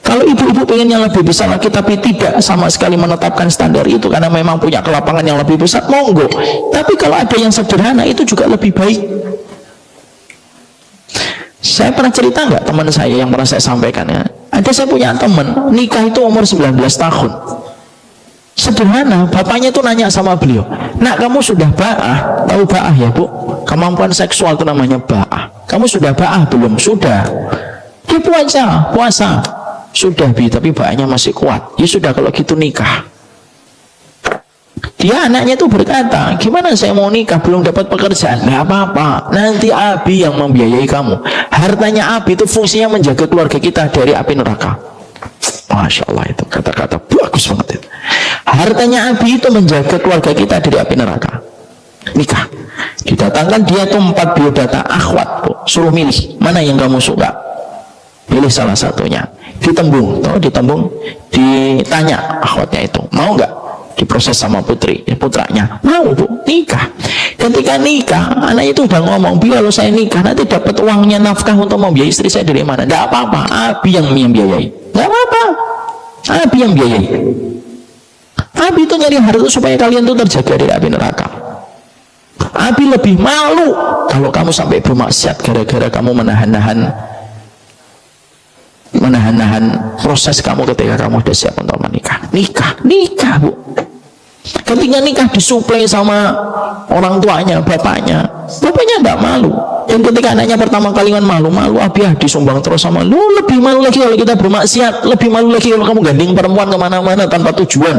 Kalau ibu-ibu pengen yang lebih besar lagi tapi tidak sama sekali menetapkan standar itu karena memang punya kelapangan yang lebih besar, monggo. Tapi kalau ada yang sederhana itu juga lebih baik. Saya pernah cerita nggak teman saya yang pernah saya sampaikan ya? Ada saya punya teman nikah itu umur 19 tahun. Sederhana, bapaknya itu nanya sama beliau, nak kamu sudah ba'ah? Tahu ba'ah ya bu? Kemampuan seksual itu namanya ba'ah. Kamu sudah ba'ah belum? Sudah. Dia puasa. Sudah bi, tapi ba'ahnya masih kuat. Ya sudah kalau gitu nikah. Dia anaknya itu berkata, gimana saya mau nikah belum dapat pekerjaan? Nggak apa-apa, nanti Abi yang membiayai kamu. Hartanya Abi itu fungsinya menjaga keluarga kita dari api neraka. Masya Allah, itu kata-kata bagus banget itu. Hartanya Abi itu menjaga keluarga kita dari api neraka. Nikah. Didatangkan dia tuh 4 biodata akhwat, Bu. Suruh milih mana yang kamu suka. Pilih salah satunya. ditembung, ditanya akhwatnya itu, mau nggak diproses sama putranya? Mau bu, nikah. Ketika nikah, anak itu udah ngomong, bi kalau saya nikah nanti dapat uangnya nafkah untuk membiayai istri saya dari mana? Nggak apa-apa, abi yang biayai. Nggak apa-apa, abi yang biayai. Abi itu nyari harta supaya kalian tuh terjaga dari api neraka. Abi lebih malu kalau kamu sampai bermaksiat gara-gara kamu menahan proses kamu ketika kamu sudah siap untuk menikah. Nikah bu. Ketika nikah disuplai sama orang tuanya, bapaknya tidak malu. Dan ketika anaknya pertama kali kan malu, abi disumbang terus sama lu. Lebih malu lagi kalau kita bermaksiat, lebih malu lagi kalau kamu gandeng perempuan kemana-mana tanpa tujuan.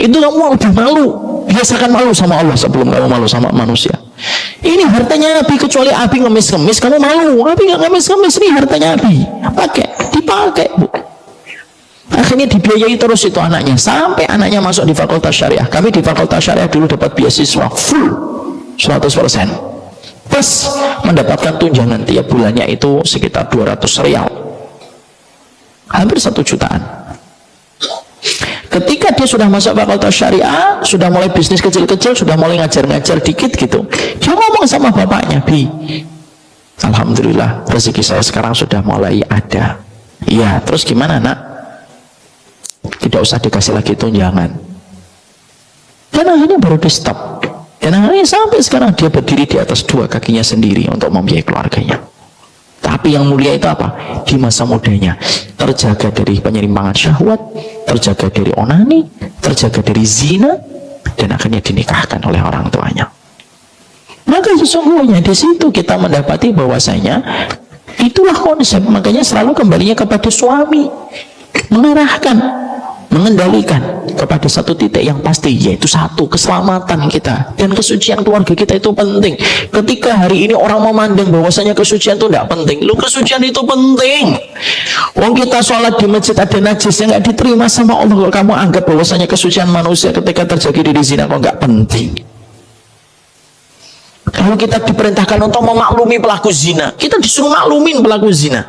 Itu kamu lebih malu. Biasakan malu sama Allah sebelum kamu malu sama manusia. Ini hartanya Abi, kecuali Abi ngemis-ngemis kamu malu. Abi nggak ngemis-ngemis, ini hartanya Abi. Dipakai bu. Akhirnya dibiayai terus itu anaknya sampai anaknya masuk di fakultas syariah. Kami di fakultas syariah dulu dapat beasiswa full 100%. Plus mendapatkan tunjangan tiap bulannya itu sekitar 200 rial. Hampir 1 jutaan. Ketika dia sudah masuk fakultas syariah, sudah mulai bisnis kecil-kecil, sudah mulai ngajar-ngajar dikit gitu, dia ngomong sama bapaknya, bi, alhamdulillah rezeki saya sekarang sudah mulai ada. Iya, terus gimana nak? Tidak usah dikasih lagi tunjangan. Dan akhirnya baru di stop. Dan akhirnya sampai sekarang dia berdiri di atas 2 kakinya sendiri untuk membiayai keluarganya. Tapi yang mulia itu apa? Di masa mudanya terjaga dari penyimpangan syahwat, terjaga dari onani, terjaga dari zina, dan akhirnya dinikahkan oleh orang tuanya. Maka sesungguhnya di situ kita mendapati bahwasanya itulah konsep. Makanya selalu kembalinya kepada suami, mengarahkan, mengendalikan kepada satu titik yang pasti, yaitu satu, keselamatan kita dan kesucian keluarga kita itu penting. Ketika hari ini orang memandang bahwasanya kesucian itu tidak penting, lu kesucian itu penting. Wong kita sholat di masjid ada najis yang nggak diterima sama Allah, kalau kamu anggap bahwasanya kesucian manusia ketika terjadi di zina kok nggak penting. Kalau kita diperintahkan untuk memaklumi pelaku zina, kita disuruh maklumin pelaku zina.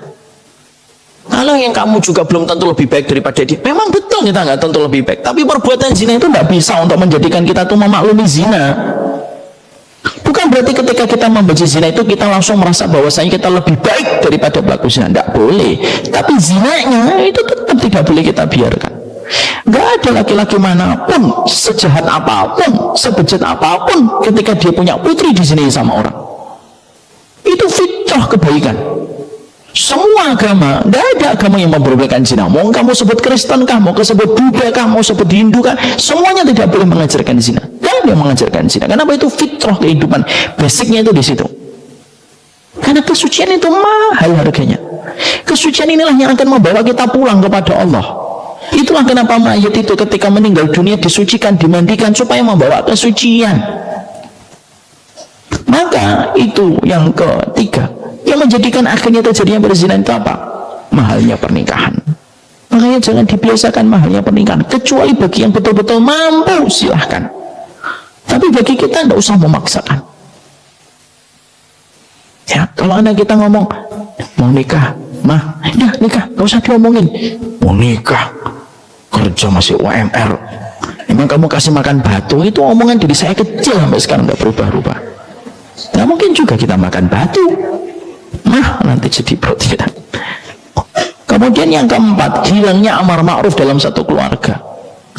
Kalau yang kamu juga belum tentu lebih baik daripada dia. Memang betul kita nggak tentu lebih baik, tapi perbuatan zina itu nggak bisa untuk menjadikan kita tuh memaklumi zina. Bukan berarti ketika kita membenci zina itu kita langsung merasa bahwasanya kita lebih baik daripada pelaku zina. Nggak boleh. Tapi zinanya itu tetap tidak boleh kita biarkan. Nggak ada laki-laki manapun, sejahat apapun, sebejat apapun, ketika dia punya putri di sini sama orang, itu fitrah kebaikan. Semua agama, tidak ada agama yang memperbolehkan zina. Mau kamu sebut Kristen kah, mau sebut Buddha kah, mau sebut Hindu kah, semuanya tidak boleh mengajarkan zina. Tidak ada yang mengajarkan zina. Kenapa? Itu fitrah kehidupan. Basicnya itu di situ. Karena kesucian itu mahal harganya. Kesucian inilah yang akan membawa kita pulang kepada Allah. Itulah kenapa mayat itu ketika meninggal dunia disucikan, dimandikan supaya membawa kesucian. Maka itu yang ketiga. Yang menjadikan akhirnya terjadinya berzina itu apa? Mahalnya pernikahan. Makanya jangan dibiasakan mahalnya pernikahan, kecuali bagi yang betul-betul mampu, silahkan. Tapi bagi kita tidak usah memaksakan. Ya, kalau anak kita ngomong mau nikah, mah, ya nikah, gak usah diomongin. Mau nikah, kerja masih UMR. Emang kamu kasih makan batu? Itu omongan dari saya kecil sampai sekarang nggak berubah-ubah. Nggak mungkin juga kita makan batu. Nah, nanti jadi perut kita. Kemudian yang keempat, hilangnya amar ma'ruf dalam satu keluarga,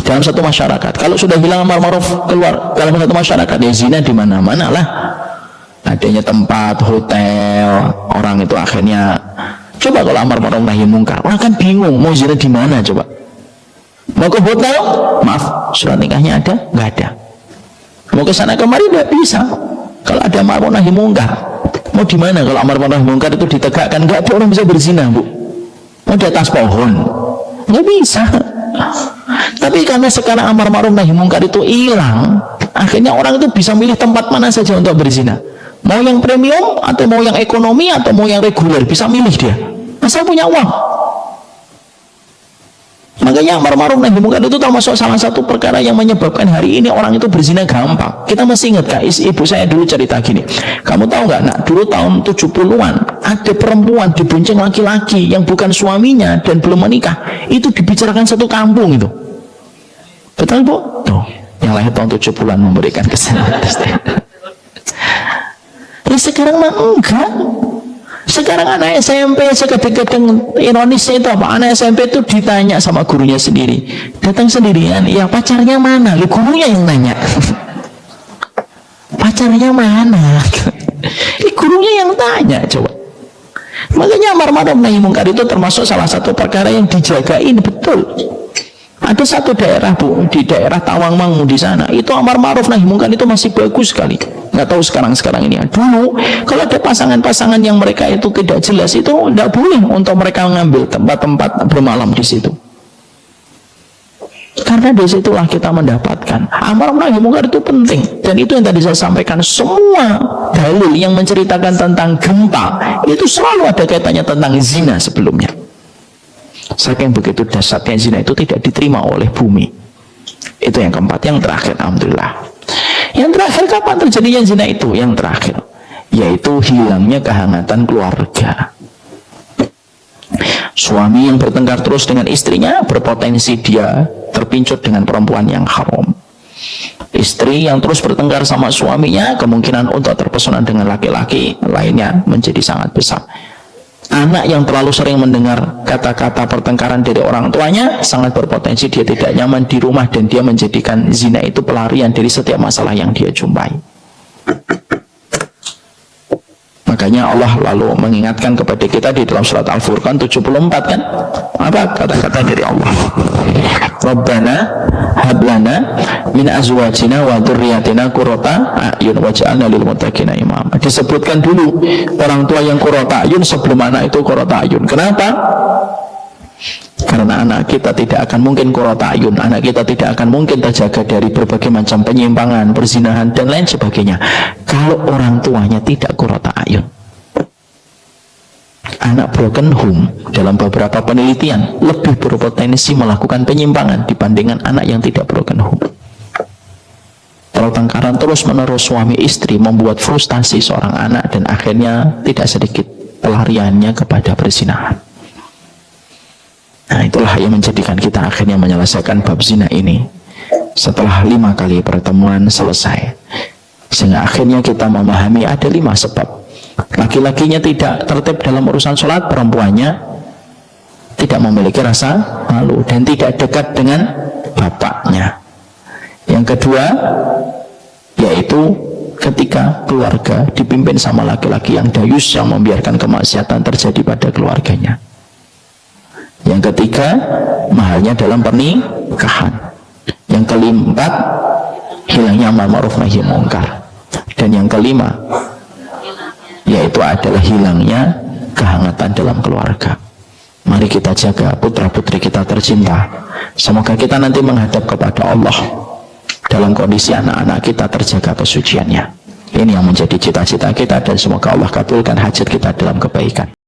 dalam satu masyarakat. Kalau sudah hilang amar ma'ruf keluar dalam satu masyarakat, ya zina di mana-mana lah. Adanya tempat, hotel, orang itu akhirnya, coba kalau amar ma'ruf nahi mungkar, orang kan bingung mau zina di mana coba. Mau ke hotel, maaf, surat nikahnya ada? Nggak ada. Mau ke sana kemari nggak bisa. Kalau ada amar ma'ruf nahi mungkar, mau di mana kalau amar ma'ruf mungkar itu ditegakkan? Nggak ada orang bisa berzina, bu. Mau di atas pohon, nggak bisa. Tapi karena sekarang amar ma'ruf nahi mungkar itu hilang, akhirnya orang itu bisa milih tempat mana saja untuk berzina. Mau yang premium atau mau yang ekonomi atau mau yang reguler, bisa milih dia. Asal punya uang. Makanya amar ma'ruf nahi munkar itu termasuk salah satu perkara yang menyebabkan hari ini orang itu berzina gampang. Kita masih ingat kak, ibu saya dulu cerita gini, kamu tahu nggak nak, dulu tahun 70-an ada perempuan dibonceng laki-laki yang bukan suaminya dan belum menikah, itu dibicarakan satu kampung itu. Betul bu? Tuh, yang lahir tahun 70-an memberikan kesalahan. Sekarang mah enggak. Sekarang anak SMP, kadang-kadang ironisnya itu apa? Anak SMP itu ditanya sama gurunya sendiri, datang sendirian, ya pacarnya mana? Lu gurunya yang nanya. Pacarnya mana? Gurunya yang tanya, coba. Makanya amar ma'ruf nahi munkar itu termasuk salah satu perkara yang dijagain betul. Ada satu daerah bu, di daerah Tawangmangu di sana, itu amar ma'ruf nahi munkar itu masih bagus sekali. Nggak tahu sekarang ini. Dulu kalau ada pasangan-pasangan yang mereka itu tidak jelas, itu tidak boleh untuk mereka mengambil tempat-tempat bermalam di situ. Karena di situlah kita mendapatkan amar ma'ruf nahi munkar itu penting. Dan itu yang tadi saya sampaikan, semua dalil yang menceritakan tentang gempa itu selalu ada kaitannya tentang zina sebelumnya. Saking begitu dahsyatnya zina itu tidak diterima oleh bumi. Itu yang keempat. Yang terakhir, alhamdulillah, yang terakhir kapan terjadinya zina itu? Yang terakhir yaitu hilangnya kehangatan keluarga. Suami yang bertengkar terus dengan istrinya berpotensi dia terpincut dengan perempuan yang haram. Istri yang terus bertengkar sama suaminya kemungkinan untuk terpesona dengan laki-laki lainnya menjadi sangat besar. Anak yang terlalu sering mendengar kata-kata pertengkaran dari orang tuanya sangat berpotensi dia tidak nyaman di rumah dan dia menjadikan zina itu pelarian dari setiap masalah yang dia jumpai. Makanya Allah lalu mengingatkan kepada kita di dalam surat Al-Furqan 74 kan, apa kata-kata dari Allah? Rabbana hablana min azwajina wa dzurriyyatina qurrata a'yun waj'alna lil muttaqina imama. Disebutkan dulu orang tua yang qurrata a'yun sebelum anak itu qurrata a'yun. Kenapa? Karena anak kita tidak akan mungkin qurrata a'yun, anak kita tidak akan mungkin terjaga dari berbagai macam penyimpangan, perzinahan dan lain sebagainya kalau orang tuanya tidak qurrata a'yun. Anak broken home dalam beberapa penelitian lebih berpotensi melakukan penyimpangan dibandingkan anak yang tidak broken home. Pertengkaran terus menerus suami istri membuat frustasi seorang anak dan akhirnya tidak sedikit pelariannya kepada perzinahan. Nah, itulah yang menjadikan kita akhirnya menyelesaikan bab zina ini setelah 5 kali pertemuan selesai, sehingga akhirnya kita memahami ada 5 sebab. Laki-lakinya tidak tertib dalam urusan sholat, perempuannya tidak memiliki rasa malu dan tidak dekat dengan bapaknya. Yang kedua yaitu ketika keluarga dipimpin sama laki-laki yang dayus yang membiarkan kemaksiatan terjadi pada keluarganya. Yang ketiga, mahalnya dalam pernikahan. Yang keempat, hilangnya amar ma'ruf nahi munkar. Dan yang kelima, yaitu adalah hilangnya kehangatan dalam keluarga. Mari kita jaga putra-putri kita tercinta. Semoga kita nanti menghadap kepada Allah dalam kondisi anak-anak kita terjaga kesuciannya. Ini yang menjadi cita-cita kita dan semoga Allah kabulkan hajat kita dalam kebaikan.